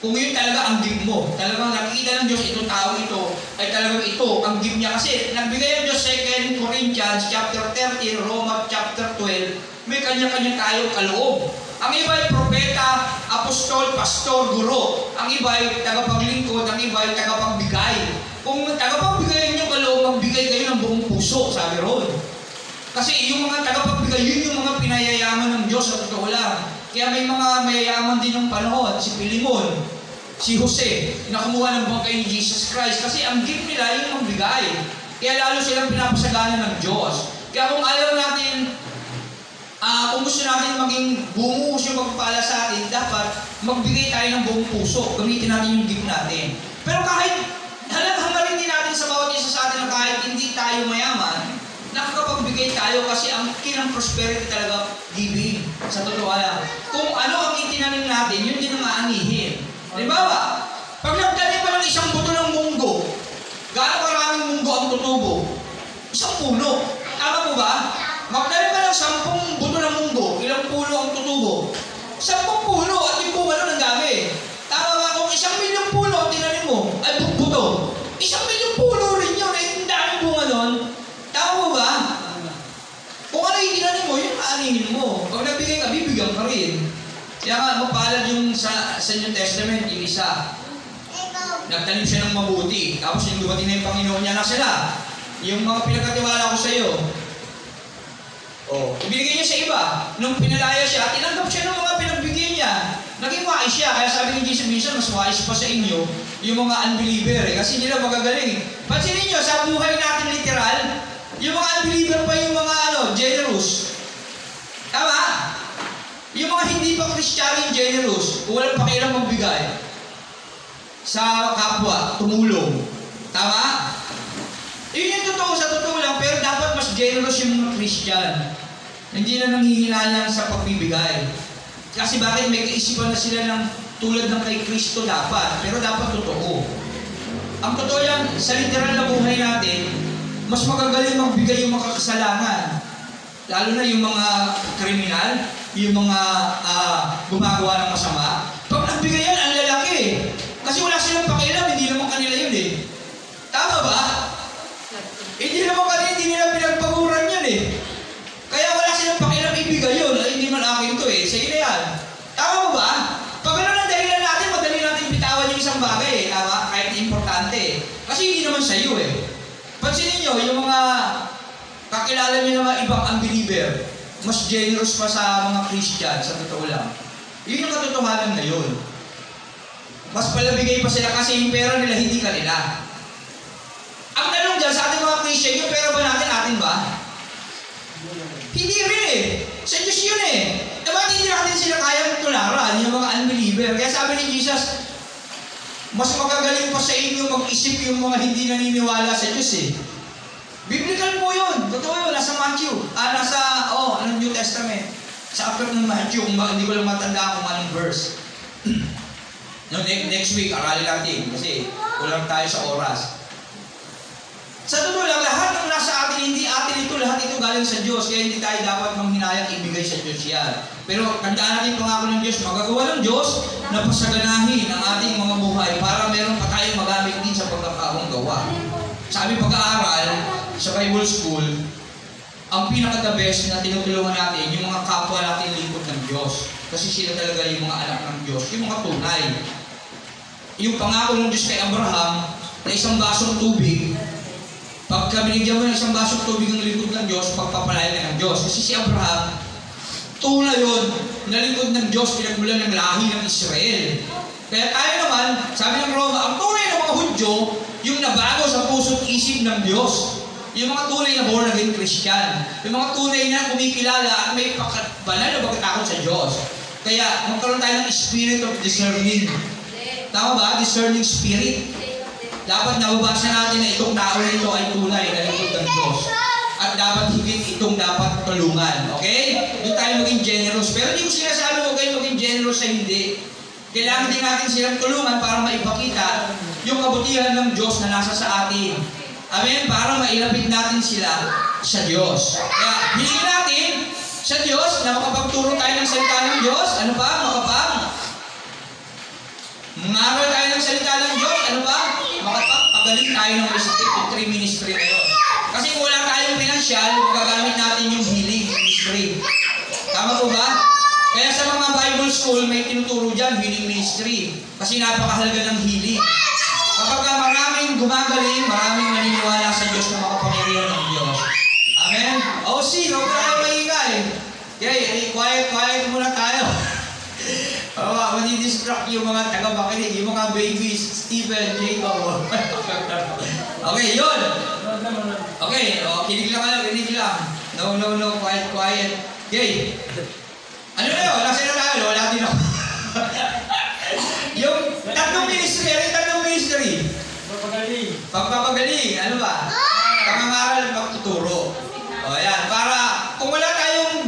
kung yun talaga ang gift mo, talagang nakikita ng Diyos itong tao ito, ay talagang ito ang gift niya. Kasi nagbigay ang Diyos 2 Corinthians chapter 13, Roma chapter 12, may kanya-kanya tayong kaloob. Ang iba ay propeta, apostol, pastor, guro. Ang iba ay tagapaglingkod, ang iba ay tagapagbigay. Kung tagapagbigay yung kaloob, magbigay kayo ng buong puso, sabi ron. Kasi yung mga tagapagbigay, yun yung mga pinayayaman ng Diyos sa totoo lang. Kaya may mga mayayaman din ng panahon, si Pilimon, si Jose, na kumuha ng bangkay ni Jesus Christ. Kasi ang gift nila yung magbigay. Kaya lalo silang pinapasagana ng Diyos. Kaya kung ayaw natin, kung gusto natin maging bumuhos yung pagpapala sa atin, dapat magbigay tayo ng buong puso. Gamitin natin yung gift natin. Pero kahit hanggang din natin sa bawat isa sa atin na kahit hindi tayo mayaman, nakakapagbigay tayo kasi ang kinang prosperity talaga giving. Sa totoo lang. Kung ano ang itinanim natin, yun din ang aanihin. Halimbawa, pag nagtanim pa ng isang buto ng munggo, ang puno. Tama po ba? Magtanim ka ng 10 buto ng munggo, ilang puno ang tutubo? 10 puno at yung bunga nun ang dami. Tama ba? Kung 1,000,000 puno ang tinanim mo, ay buto. 1,000,000 puno rin yun, ay ang daming bunga nun. Tama po ba? Kung ano yung tinanim mo, yun aaningin mo. Pag nagbigay ka, bibigyan ka rin. Kaya nga, mapalad yung sa New Testament, yung isa. Nagtanim siya ng mabuti. Tapos yung dumating na yung Panginoon niya na sila. Yung mga pinagkatiwala ko sa iyo. Ibinigay niya sa iba. Nung pinalaya siya, tinanggap siya ng mga pinagbigyan niya. Naging wise siya. Kaya sabi ni Jesus minsan, mas wise pa sa inyo yung mga unbeliever. Kasi nila magagaling. Pansinin niyo, sa buhay natin literal, yung mga unbeliever pa yung mga generous. Tama? Yung mga hindi pa Kristiyano yung generous. Kung walang pakialam magbigay. Sa kapwa, tumulong. Tama? Yun yung totoo, sa totoo lang, pero dapat mas generous yung mga Christian. Hindi na nanghihinayang sa pagbibigay. Kasi bakit may kaisipan na sila ng tulad ng kay Kristo dapat, pero dapat totoo. Ang totoo yan, sa literal na buhay natin, mas magagaling magbigay yung mga kasalanan. Lalo na yung mga kriminal, yung mga gumagawa ng masama. Pag nagbigay yan, ang lalaki. Kasi wala silang pakialam, hindi naman kanila yun eh. Tama ba? Hindi naman kanila, hindi nila pinagpaguran yan eh. Kaya wala silang pakialam ibigay yun. Ay, hindi man akin to eh. Sige na yan. Tama ba? Pag ano ang dahilan natin, madali natin bitawan yung isang bagay eh. Tama? Kahit importante eh. Kasi hindi naman sa'yo eh. Pansinin nyo, yung mga kakilala nyo ng mga ibang unbeliever, mas generous pa sa mga Christian, sa totoo lang. Yun yung katotohanan na yun. Mas palabigay pa sila kasi yung pera nila hindi kanila. Ang tanong dyan sa ating mga Christian, yung pera ba natin, atin ba? Hindi rin eh. Sa Diyos yun eh. Dapat hindi natin sila kayang tularan, yung mga unbeliever. Kaya sabi ni Jesus, mas magagaling pa sa inyo mag-isip yung mga hindi naniniwala sa Diyos eh. Biblical po yun. Totoo yun. Nasa Matthew. Anong New Testament. Sa aklat ng Matthew, kung hindi ko lang matanda kung anong verse. No, next week, aralin natin kasi kulang tayo sa oras. Sa totoo lang, lahat ng nasa atin, hindi atin ito, lahat ito galing sa Diyos. Kaya hindi tayo dapat manghinayang ibigay sa Diyos yan. Pero tandaan natin pangako ng Diyos, magagawa ng Diyos na pasaganahin ang ating mga buhay para meron pa tayong magamit din sa pagkakaong gawa. Sabi pag-aaral sa Bible School, ang pinaka-the best na tinutulungan natin, yung mga kapwa natin lingkod ng Diyos. Kasi sila talaga yung mga anak ng Diyos, yung mga tunay. Yung pangako ng Diyos kay Abraham na isang basong tubig, pagka binigyan mo ng isang basong tubig ang lingkod ng Diyos, pagpapalayan na ng Diyos. Kasi si Abraham, tunay yun, na lingkod ng Diyos, pinagmulan ng lahi ng Israel. Kaya tayo naman, sabi ng Roma, ang tunay ng mga Hudyo, yung nabago sa puso't isip ng Diyos. Yung mga tunay na born again Christian. Yung mga tunay na kumikilala at may banal na pagkatakot sa Diyos. Kaya magkaroon tayo ng spirit of discerning. Tama ba? Discerning spirit. Dapat nababasa natin na itong tao nito ay tunay na lingkod ng Diyos. At dapat higit itong dapat tulungan. Okay? Doon tayo maging generous. Pero hindi ko sinasabi huwag kayo maging generous sa hindi. Kailangan din natin silang tulungan para maipakita yung kabutihan ng Diyos na nasa sa atin. Amen? Para mailapit natin sila sa Diyos. Kaya hilingin natin sa Diyos na makapagturo tayo ng salita ng Diyos. Ano pa? Mangaral tayo ng salita ng Diyos. Ano pa? Makapagpagaling tayo ng ministry na yun. Kasi kung wala tayong pinansyal, magagamit natin yung healing ministry. Tama po ba? Kaya sa mga Bible school, may tinuturo dyan, healing ministry. Kasi napakahalaga ng healing. Kapag maraming gumagaling, maraming naniniwala sa Diyos na makapangyarihan ng Diyos. Amen? Huwag na tayo maingay. Okay, quiet muna tayo. Madidistract yung mga taga-makinig, yung mga babies, Stephen, Jacob. Okay, yun. Okay, kinig lang. No, quiet. Okay. Ano na yun? Nasa na tayo? Wala din ako. Yung tatlong ministry. Pagpapagaling. Ano ba? Pangangaral, pagtuturo. O yan. Para, kung wala tayong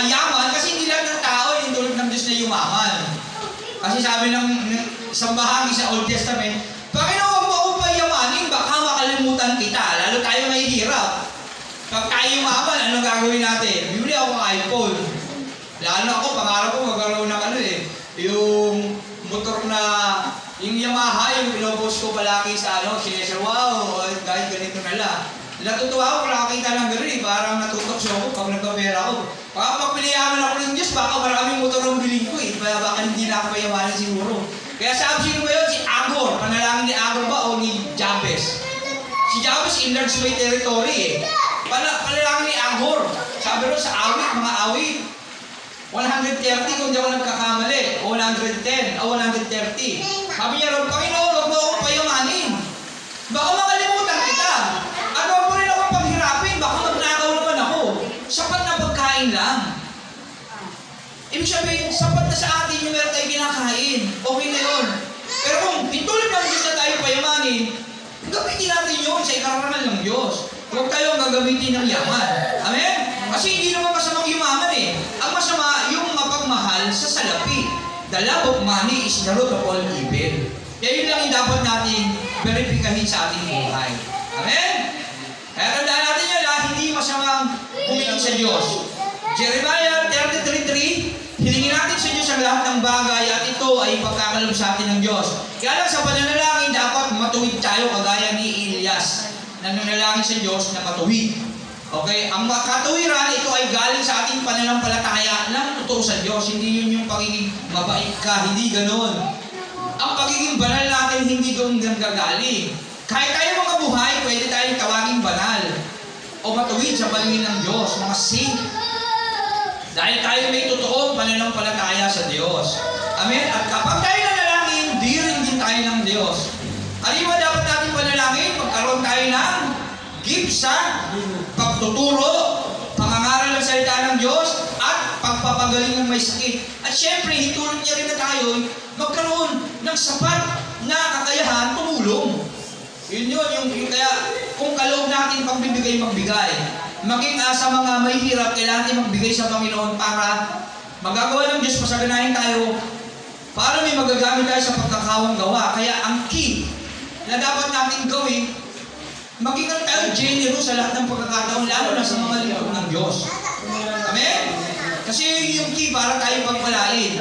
yaman, kasi hindi lahat ng tao yung tulad ng Diyos na yumaman. Kasi sabi ng isang bahagi sa Old Testament, Panginoon, huwag mo akong payamanin, baka makalimutan kita, lalo tayo mahihirap. Pag tayo yumaman, anong gagawin natin? Bibili ako ng iPhone. Lalo ako, pangarap ko magkaroon ng yung motor na, yung Yamaha, yung pinupost ko palaki sa sinesir, wow, kahit ganito na lang. Natutuwa ako, nakakita ng gano'n parang natutok siya ako pag nagpapera ako. Pag piliyaman ako ng Diyos, baka maraming motor ang bilhin ko baka hindi na ako mayamanin siguro. Kaya sabi sino ba yun? Si Agor. Panalangin ni Agor ba o ni Jabez? Si Jabez enlarged my territory Panalangin ni Agor. Sabi rin sa awit, mga awit. 130 kung di ako nagkakamali. O 110, o 130. Sabi niya rin, Panginoon, huwag mo akong payamanin. Baka makalimutan kita. Ano mo rin akong paghirapin? Baka magnakaw naman ako. Sapat na pagkain lang. Ibig sabihin, sapat na sa atin yung meron tayo kinakain. Okay na yun. Pero kung itulad ng Diyos na tayo payamanin, gamitin natin yun sa ikararangan ng Diyos. Huwag tayong gagamitin ng yaman. Amen? Kasi hindi naman masamang yumaman Ang masama, yung mapagmahal sa salapi. The love of money is the root of all evil. Kaya yun lang yung dapat natin verifikahin sa ating buhay. Amen? Kaya tandaan natin yun hindi masamang humingi sa Diyos. Jeremiah 33:3, hilingin natin sa Diyos ang lahat ng bagay at ito ay pagkakalob sa atin ng Diyos. Kaya lang sa pananalangin dapat matuwid tayo kagaya ni Elias. Nananalangin sa Diyos na matuwid. Okay? Ang katuwiran, ito ay galing sa ating pananampalataya ng totoo sa Diyos. Hindi yun yung pagiging mabait ka, hindi ganon. Ang pagiging banal natin, hindi doon gagaling. Kahit tayo mga buhay, pwede tayong tawaging banal o matuwid sa paningin ng Diyos, mga saint. Dahil tayo may totoong pananampalataya sa Diyos. Amen? At kapag tayo nanalangin, diring din tayo ng Diyos. Ano ba dapat natin panalangin? Magkaroon tayo ng gift sa pagtuturo, pangangaral ng salita ng Diyos, at pagpapagaling ng may sakit. At syempre, hitulog niya rin na tayo magkaroon ng sapat na kakayahan tumulong. Yun yung kaya kung kaloob natin pagbibigay, magbigay. Maging sa mga may hirap, kailangan natin magbigay sa Panginoon para magagawa ng Diyos, pasaganahin tayo, para may magagamit tayo sa pagkakawang gawa. Kaya ang key na dapat natin gawin, maging tayo generous sa lahat ng pagkakataon, lalo na sa mga lingkod ng Diyos. Amen? Kasi yung key para tayo pagpalain.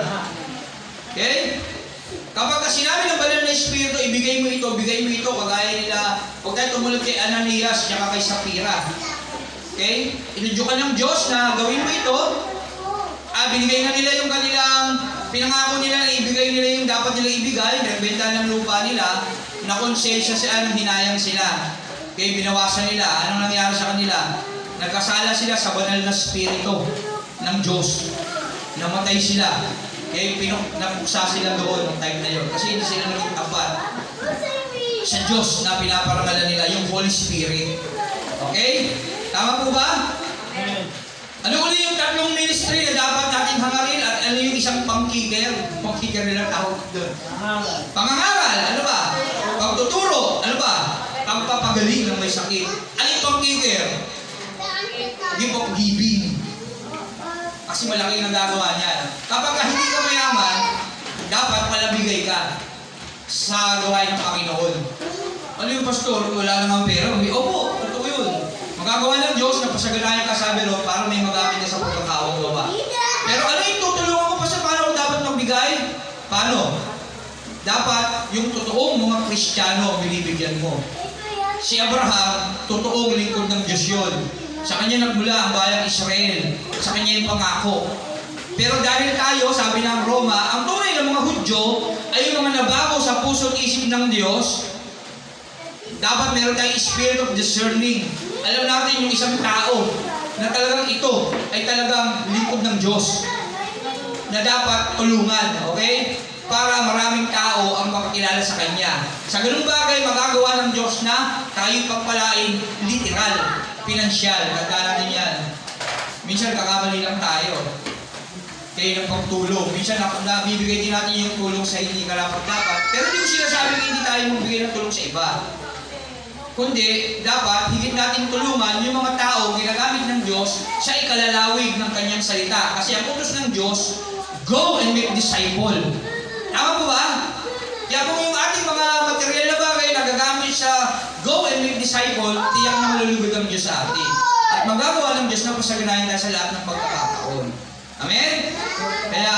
Okay? Kapag sinabi ng banal na Espiritu, ibigay mo ito, bigay mo ito, kagaya nila, huwag tayo tumulog kay Ananias, tsaka kay Sapphira. Okay? Inudyukan ng Diyos na gawin mo ito, binigay na nila yung kanilang, pinangako nila na ibigay nila yung dapat nila ibigay, nagbenta ng lupa nila, nakonsensya sila, hinayang sila. Okay, binawasan nila. Anong nangyari sa kanila? Nagkasala sila sa banal na Espiritu ng Diyos. Namatay sila. Okay, napuksa sila doon ng time na yun. Kasi hindi sila naging tapat sa Diyos na pinaparangalan nila, yung Holy Spirit. Okay? Tama po ba? Ano ulit yung tatlong ministry na dapat natin hangarin at ano yung isang pangkiker? Pangkiker nilang tawag doon. Pangangaral, ano ba? Pagtuturo, ano ba? Pagpapagaling ng may sakit. Ano yung pangkiker? Yung pag-giving. Kasi malaki ang nagagawa niyan. Kapag hindi ka mayaman, dapat palabigay ka sa gawain ng Panginoon. Ano yung pastor? Wala namang pera. Opo, totoo yun. Magagawa ng Diyos na pasaganayan ka sa biro para may magamit ka sa pagkakawang gawa. Pero ano yung tutulungan ko pa sa paano dapat magbigay? Paano? Dapat yung totoong mga Kristiyano binibigyan mo. Si Abraham, totoong lingkod ng Diyos yun. Sa kanya nagmula ang bayang Israel. Sa kanya yung pangako. Pero dahil tayo, sabi ng Roma, ang tunay ng mga Hudyo ay yung mga nabago sa puso't isip ng Diyos. Dapat meron tayong spirit of discerning. Alam natin yung isang tao na talagang ito ay talagang lingkod ng Diyos na dapat tulungan, okay? Para maraming tao ang makakilala sa Kanya. Sa ganung bagay, magagawa ng Diyos na tayo pagpalain literal, pinansyal. Tandaan natin yan. Minsan kakamali lang tayo. Kaya ng pagtulong. Minsan nabibigay din natin yung tulong sa hindi karapat-dapat. Pero hindi ko sinasabing hindi tayo magbigay ng tulong sa iba. Kundi, dapat higit natin tulungan yung mga tao ginagamit ng Diyos sa ikalalawig ng Kanyang salita. Kasi ang utos ng Diyos, go and make disciple. Tama po ba? Kaya kung yung ating mga material na bagay nagagamit sa go and make disciple, tiyak na malulugod ang Diyos sa atin. At magagawa ng Diyos na pasaganahin tayo sa lahat ng pagkakataon. Amen? Kaya,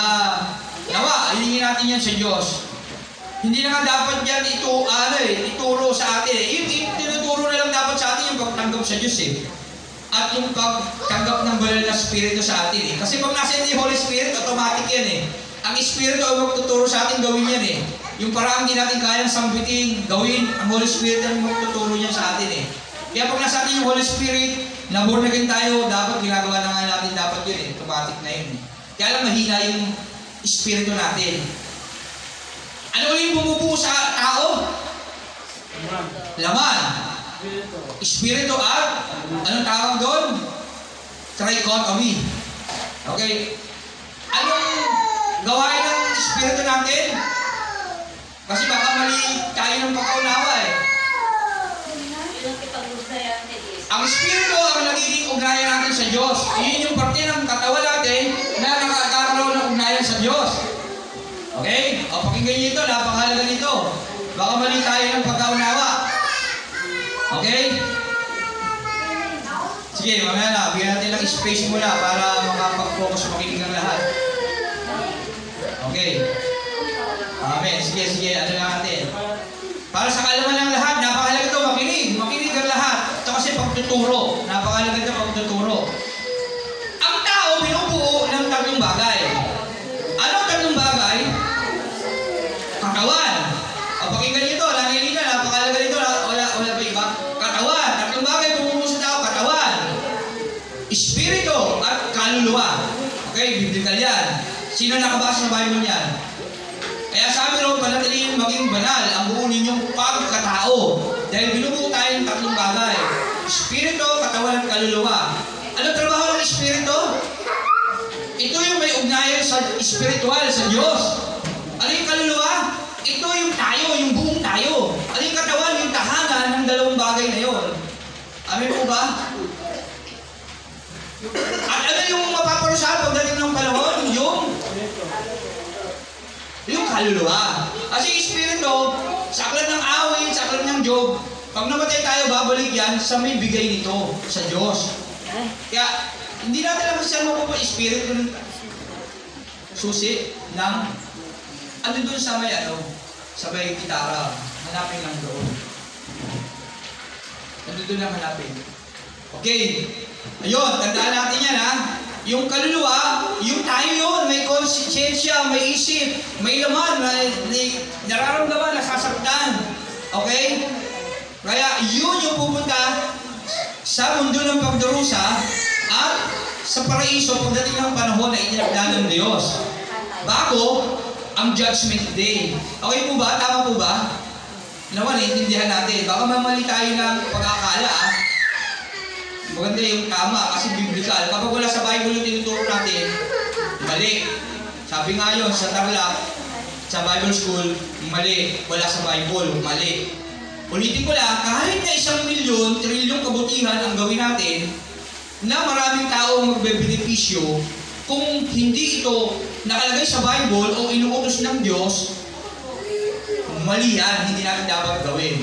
nawa, hilingin natin yan sa Diyos. Hindi na nga dapat yan ituro sa atin. Yung tinuturo na lang dapat sa atin yung pagtanggap sa Diyos At yung pagtanggap ng banal na Espiritu sa atin Kasi pag nasa yung Holy Spirit, automatic yan Ang Espiritu ay magtuturo sa atin gawin yan Yung parang hindi natin kayang sambitin, gawin, ang Holy Spirit ang magtuturo niya sa atin Kaya pag nasa atin yung Holy Spirit, na-born again tayo, dapat ginagawa na nga natin dapat yun automatic na yun Kaya lang mahina yung Espiritu natin. Ano yung bumubuo sa tao? Laman. Espiritu at anong tawag doon? Trichotomy. Okay. Anong gawain ng Espiritu natin? Kasi baka mali tayo ng pagkaunawa Ang Espiritu ang nagiging ugnayan natin sa Diyos. Iyon yung parte ng katawan natin na nakakaroon ng ugnayan sa Diyos. Okay? O, pakinggan niyo ito. Napakahalaga nito. Baka mali tayo ng pagkaunawa. Okay? Sige, mamaya na. Bigyan natin ng space muna para makapag-focus makinig ang lahat. Okay. Amen. Sige. Ano lang natin? Para sa kaalaman ng lahat, napakahalaga ito. Makinig ang lahat. Ito kasi pagtuturo. Napakahalaga ito pagtuturo. Ang tao, binubuo ng tatlong bagay. Ano ang tatlong bagay? Katawan. O, pakinggan nyo ito. Nanilina, napakahalaga nito. Wala ba iba? Katawan. Tatlong bagay bumubuo sa tao. Katawan. Espiritu at kaluluwa. Okay, biblical yan. Sino nakabasa ng Bible yan? Kaya sabi ro, panatilihin maging banal ang buo ninyong pagkatao. Dahil binubuo tayo ng tatlong bagay. Espiritu, katawan at kaluluwa. Ano trabaho ng Espiritu? Ito yung may ugnayan sa espiritual, sa Diyos. Ano yung kaluluwa? Ito yung tayo, yung buong tayo. Ano yung katawan? Yung tahanan ng dalawang bagay na yun. Amin po ba? At ano yung mapaparusahan pagdating ng panahon? Yung kaluluwa. Kasi Espiritu, sa aklat ng awit, sa aklat ng Job, pag namatay tayo, babalik yan sa may bigay nito, sa Diyos. Kaya, hindi natin alam kung saan mapupunta Espiritu ng susi ng ano doon sa may sa may gitara. Hanapin lang doon. Ano doon lang hanapin. Okay. Ayun, tandaan natin yan Yung kaluluwa, yung tayo yun, may konsensya, may isip, may laman, may nararamdaman, nasasaktan. Okay? Kaya yun yung pupunta sa mundo ng pagdurusa at sa paraiso pagdating ng panahon na itinakda ng Diyos. Bago ang Judgment Day. Okay po ba? Tama po ba? Naman, naiintindihan natin. Baka mamali tayo ng pag-akala maganda yung tama kasi biblical. Kapag wala sa Bible yung tinuturo natin, mali. Sabi nga yun sa Tarlac, sa Bible School, mali. Wala sa Bible, mali. Ulitin ko lang, kahit na 1 milyon, trilyong kabutihan ang gawin natin, na maraming tao magbebenepisyo, kung hindi ito nakalagay sa Bible o inuutos ng Diyos, mali yan, hindi natin dapat gawin.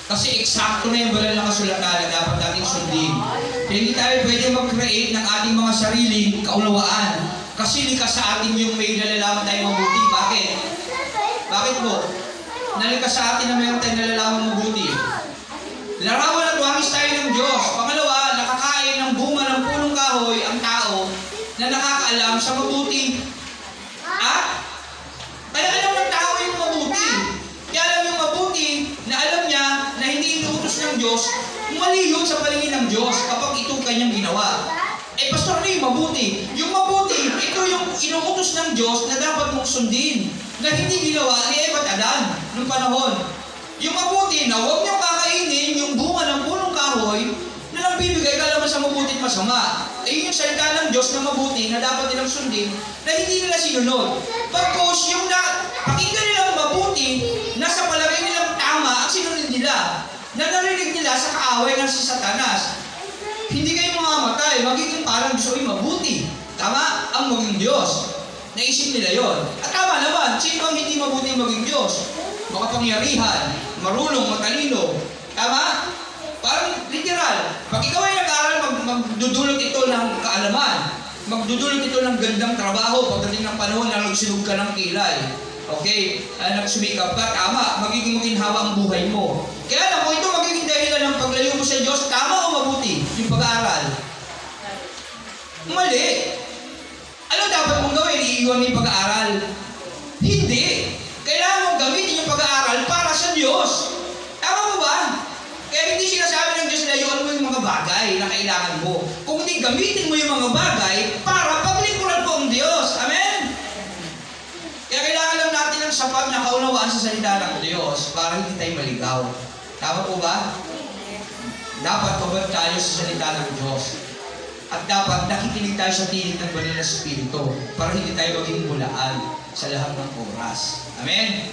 Kasi eksakto na yung banal na kasulatan na dapat natin sundin. Kaya hindi tayo pwede mag-create ng ating mga sariling kaunawaan. Kasi likas sa atin yung may nalalaman tayo mabuti. Bakit? Bakit po? Nalikas sa atin na mayroon tayo nalalaman mabuti. Larawan at wangis tayo ng Diyos. Pangalawa, nakakain ng bunga ng punong kahoy ang tao na nakakaalam sa mabuti. At kaya alam ng tao yung mabuti. Kaya alam yung mabuti na alam niya na hindi inuutos ng Diyos, mali yun sa palingin ng Diyos kapag ito kanyang ginawa. Pastor, ano yung mabuti? Yung mabuti, ito yung inuutos ng Diyos na dapat mong sundin na hindi ginawa ni Eva at Adan noong panahon. Yung mabuti na huwag niyong kakainin yung bunga ng punong kahoy na nagbibigay kalaman sa mabuti at masama. Ayun yung salita ng Diyos na mabuti na dapat nilang sundin na hindi nila sinunod. Pagkos yung pakinggan nilang mabuti na sa palagay nilang tama ang sinunod nila na narinig nila sa kaaway ng si Satanas. Hindi kayo mamamatay, magiging parang gusto yung mabuti. Tama? Ang maging Diyos. Naisip nila yon. At tama naman, sino ang hindi mabuti maging Diyos? Makapangyarihan, marunong, matalino. Tama? Parang literal. Pag ikaw ay nag-aaral, magdudulot ito ng kaalaman. Magdudulot ito ng gandang trabaho pagdating ng panahon na nagsunog ka ng kilay. Okay? Nagsumikap ka, tama. Magiging maginhawa ang buhay mo. Kaya lang, kung ito magiging dahilan ng paglayo mo sa Diyos, tama o mabuti yung pag-aaral? Mali. Ano dapat mong gawin? Iiwan mo yung pag-aaral? Hindi. Kailangan mong gamitin yung pag-aaral para sa Diyos. Tama mo ba? Kaya hindi sinasabi ng Diyos na layuan mo yung mga bagay na kailangan mo. Kung hindi gamitin mo yung mga bagay para paglingkuran mo ang Diyos. Amen? Kaya kailangan lang natin ng sapat na kaunawaan sa salita ng Diyos para hindi tayo maligaw. Tama po ba? Dapat pabag tayo sa salita ng Diyos. At dapat nakikinig tayo sa tinig ng banal na Espiritu para hindi tayo maging bulaan sa lahat ng oras. Amen?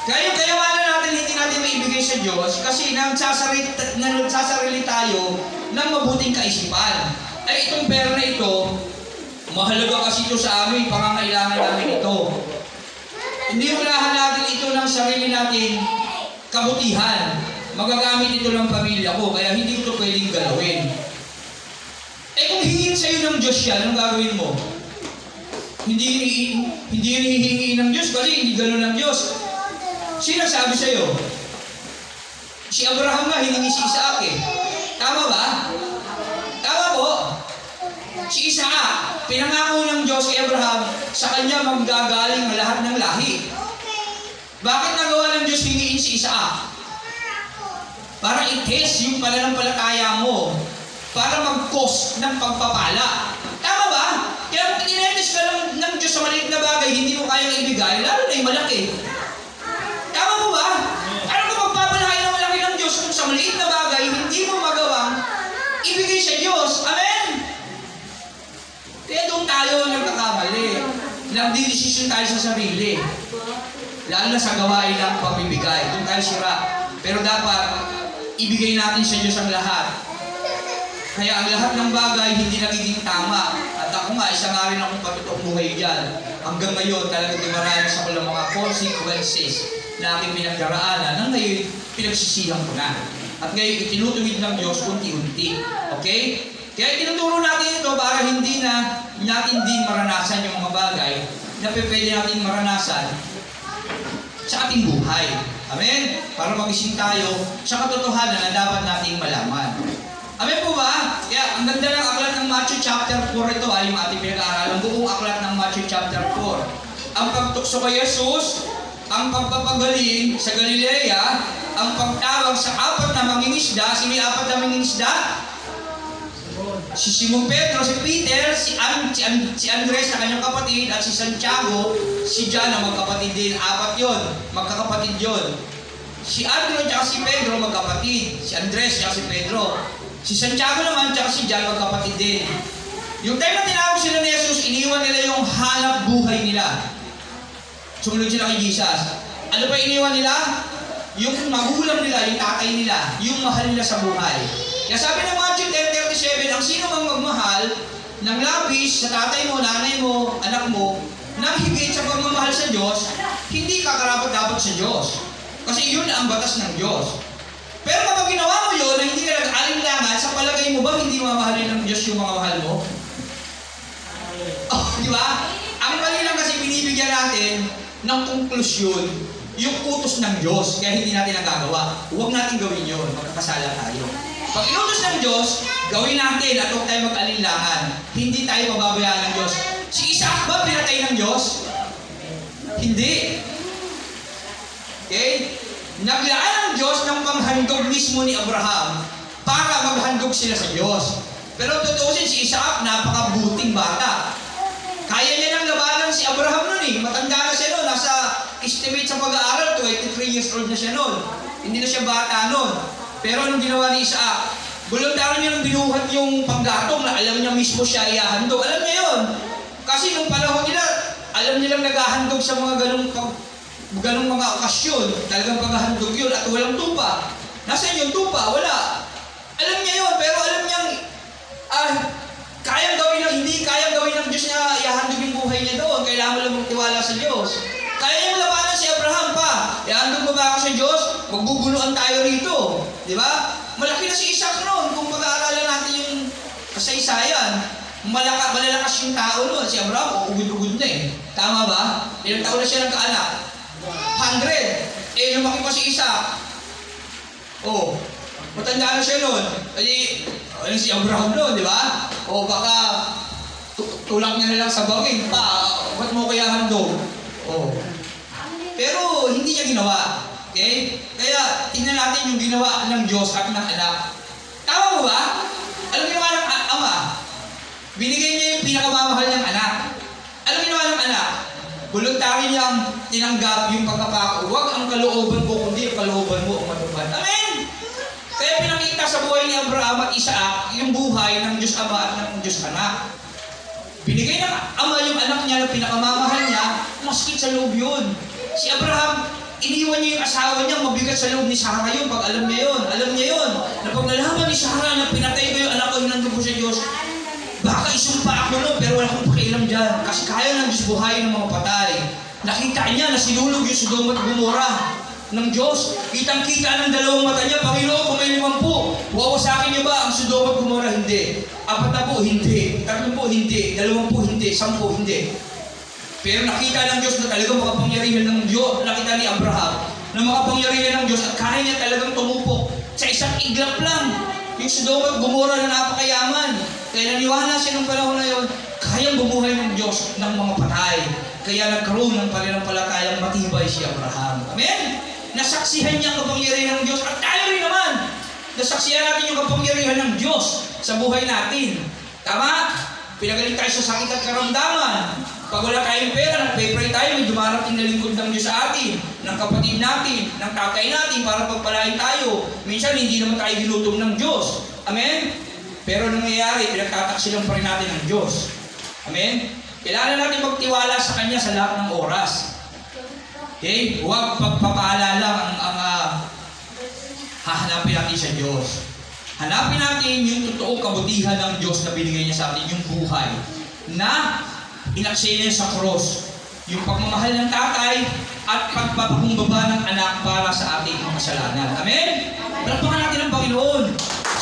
Kaya yung kayamanan natin, hindi natin maibigay sa Diyos kasi nagsasarili tayo ng mabuting kaisipan. Ay, itong pera na ito, mahalaga kasi ito sa amin, pangangailangan namin ito. Hindi ulahan natin ito ng sarili natin kabutihan. Magagamit ito ng pamilya ko, kaya hindi ito pwedeng galawin. Eh kung hingin sa'yo ng Diyos yan, anong gagawin mo? Hindi hinihingi ng Diyos kasi hindi gano'n ng Diyos. Sino sabi sa'yo? Si Abraham nga, hiningi si Isaac eh. Tama ba? Tama po. Si Isaac, pinangako ng Diyos kay Abraham, sa kanya manggagaling ang lahat ng lahi. Bakit nagawa ng Diyos hingiin si Isaac? Para i-test yung pananampalataya mo. Para mag-cause ng pagpapala. Tama ba? Kaya kung tinetest ka ng Diyos sa maliit na bagay, hindi mo kayang ibigay, lalo na yung malaki. Tama mo ba? Ano kung magpapalahay ng malaki ng Diyos kung sa maliit na bagay, hindi mo magawang ibigay sa Diyos? Amen? Kaya doon tayo nagkakamali. Nagdidesisyon tayo sa sarili. Lalo na sa gawain ng pamibigay. Doon tayo sira. Pero dapat, ibigay natin sa Diyos ang lahat. Kaya ang lahat ng bagay hindi nagiging tama. At ako nga, isa nga rin akong patutuong buhay dyan. Hanggang ngayon, talagang dumaranas ako ng mga consequences na aking pinagdaraanan na ngayon, pinagsisihan ko na. At ngayon, itinutuwid ng Diyos unti-unti. Okay? Kaya tinuturo natin ito para hindi na natin din maranasan yung mga bagay na pwede natin maranasan sa ating buhay. Amen? Para magising tayo sa katotohanan na dapat nating malaman. Amen po ba? Kaya ang ganda ng aklat ng Matthew chapter 4 ito yung ating pinag-aaralan. Buong aklat ng Matthew chapter 4. Ang pagtukso kay Jesus, ang pagpapagaling sa Galilea, ang pagtawag sa apat na mangingisda. Sino yung apat na mangingisda? Si Simon Pedro, si Peter, si Andres na kanyang kapatid, at si Santiago, si John na magkapatid din. Apat yon, magkakapatid yon. Si Andrew at si Pedro magkapatid. Si Andres at si Pedro. Si Santiago naman at si John magkapatid din. Yung time na tinawag sila ni Jesus, iniwan nila yung hanap buhay nila. Sumunod sila kay Jesus. Ano pa iniwan nila? Yung magulang nila, yung tatay nila, yung mahal nila sa buhay. Kaya sabi ng Matthew 10:37, ang sino mang magmahal ng labis sa tatay mo, nanay mo, anak mo, nang higit sa pagmamahal sa Diyos, hindi ka karapat-dapat sa Diyos. Kasi yun ang batas ng Diyos. Pero kapag ginawa mo yun, na hindi ka nag-alinlangan, sa palagay mo ba hindi mamahalin ng Diyos yung mga mahal mo? Oh, di ba? Ang mali lang kasi binibigyan natin ng konklusyon yung utos ng Diyos, kaya hindi natin nagagawa. Huwag natin gawin yun, magkakasala tayo. Pag inutos ng Diyos, gawin natin at huwag tayo mag-alinlangan. Hindi tayo mababayaan ng Diyos. Si Isaac ba pinatay ng Diyos? Hindi. Okay? Naglaan ng Diyos ng panghandog mismo ni Abraham para maghandog sila sa Diyos. Pero tutuusin si Isaac, napakabuting bata. Kaya niya nang labanan si Abraham nun eh. Matanda na siya nun. Nasa estimate sa pag-aaral, 23 years old na siya nun. Hindi na siya bata nun. Pero anong ginawa ni Isaac? Voluntaryo niya nang binuhat yung paggatong na alam niya mismo siya ihahandog. Alam niya yun. Kasi nung panahon nila, alam nilang naghahandog sa mga ganong mga okasyon. Talagang paghahandog yun at walang tupa. Nasaan yung tupa? Wala. Alam niya yun, pero alam niyang hindi kayang gawin ng Diyos na ihahandog yung buhay niya doon. Kailangan mo lang magtiwala sa Diyos. Kaya niyang labanan si Abraham pa. Ihahandog mo ba ako sa Diyos? magbubunuan tayo rito. Di ba? Malaki na si Isaac noon. Kung pag-aaralan natin yung kasaysayan, malalakas yung tao noon. Si Abraham, ugod-ugod na eh. Tama ba? Ilang taon na siya nagkaanak? 100. Eh, lumaki pa si Isaac. Oh, matanda na siya noon. Kasi, ano si Abraham noon, di ba? O baka, tulak niya na lang sa bangin. Ba't mo kaya handog? Oh. Pero, hindi niya ginawa. Okay? Kaya, tingnan natin yung ginawa ng Diyos at ng anak. Tama mo ba? Alam ginawa ng ama? Binigay niya yung pinakamamahal ng anak. Alam ginawa ng anak? Voluntary niyang tinanggap yung pagkapako. Huwag ang kalooban ko, kundi ang kalooban mo ang matupad. Amen! Kaya pinakita sa buhay ni Abraham at Isaac yung buhay ng Diyos Ama at ng Diyos Anak. Binigay ng ama yung anak niya na pinakamamahal niya, maskit sa loob yun. Si Abraham, iniwan niya yung asawa niya, mabigat sa loob ni Sarah yun, pag alam niya yun. Alam niya yun, na pag nalaman ni Sarah na pinatay ko yung anak ko, nandun ko sa Diyos, baka isumpa ako nun, pero wala akong pakialam dyan. Kasi kaya ng Diyos buhayin ng mga patay. Nakita niya na sinulog yung Sodom at Gomorrah ng Diyos. Kitang-kita ng dalawang mata niya, Panginoon, kung may 50, wawasakin niyo ba ang Sodom at Gomorrah? Hindi. 40, hindi. 30, hindi. 20, hindi. 10, hindi. Pero nakita ng Diyos na talagang makapangyarihan ng Diyos. Nakita ni Abraham na makapangyarihan ng Diyos at kaya niya talagang tumupok sa isang iglap lang. Yung Sodom at Gomorrah na napakayaman. Kaya naniwala siya ng panahon na yun, kayang bumuhay ng Diyos ng mga patay. Kaya nagkaroon ng pananampalatayang matibay si Abraham. Amen? Nasaksihan niya ang kapangyarihan ng Diyos at tayo rin naman. Nasaksihan natin yung kapangyarihan ng Diyos sa buhay natin. Tama? Pinagaling tayo sa sakit at karamdaman. Pag wala tayong pera, nagpe-pray tayo, may dumarating na lingkod ng Diyos sa atin, ng kapatid natin, ng tatay natin para pagpalain tayo. Minsan hindi naman tayo ginutom ng Diyos. Amen? Pero nangyayari, pinagtataksilan pa rin natin ng Diyos. Amen? Kailangan natin magtiwala sa Kanya sa lahat ng oras. Okay? Huwag pagpapaalala ang hahanapin natin sa Diyos. Hanapin natin yung totoong kabutihan ng Diyos na binigay niya sa atin, yung buhay na inaksaya niya sa cross. Yung pagmamahal ng tatay at pagpapakumbaba ng anak para sa ating mga kasalanan. Amen? Palakpakan natin ang Panginoon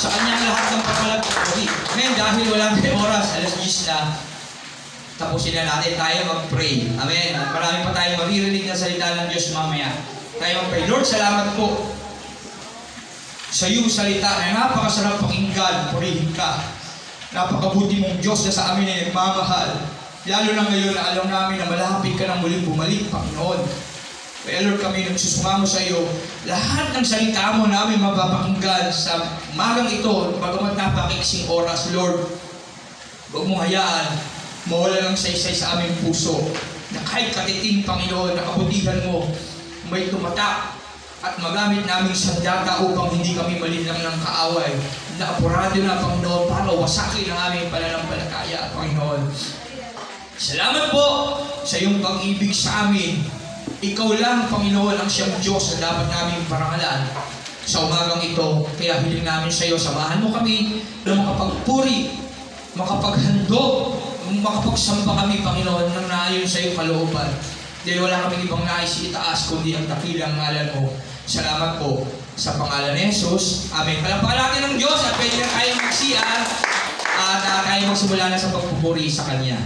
sa Kanyang lahat ng pagpapalagpapuri. Amen? Dahil wala tayong oras, alas 10 na, tapusin na natin tayo mag-pray. Amen? At marami pa tayong maririnig na salita ng Diyos mamaya. Tayo mag-pray. Lord, salamat po sa iyong salita na napakasarap pakinggan, purihin ka. Napakabuti mong Diyos na sa amin ay nagmamahal. Lalo na ngayon na alam namin na malapit ka nang muling bumalik, Panginoon. Kaya Lord, kami nagsusumamo sa iyo. Lahat ng salita mo namin mapapakinggan sa magang ito, bagamat napakaiksing oras, Lord. Huwag mo hayaan, mawala ng saysay sa aming puso. Na kahit katiting, Panginoon, na kabutihan mo, may tumatak at magamit namin sandata upang hindi kami malinlang ng kaaway. Na apurado na, Panginoon, para wasakin ang aming pananampalataya, Panginoon. Salamat po sa iyong pag-ibig sa amin. Ikaw lang, Panginoon, ang siyang Diyos na dapat namin parangalan sa umagang ito. Kaya hiling namin sa iyo, samahan mo kami na makapagpuri, makapaghandog, makapagsamba kami, Panginoon, ng naayon sa iyong kalooban. Dahil wala kaming ibang nais itaas kundi ang dakilang ngalan mo. Salamat po sa pangalan ni Jesus. Amen. Palampakan natin ng Diyos at pwede na tayong magsiya at tayo magsimula na sa pagpupuri sa Kanya.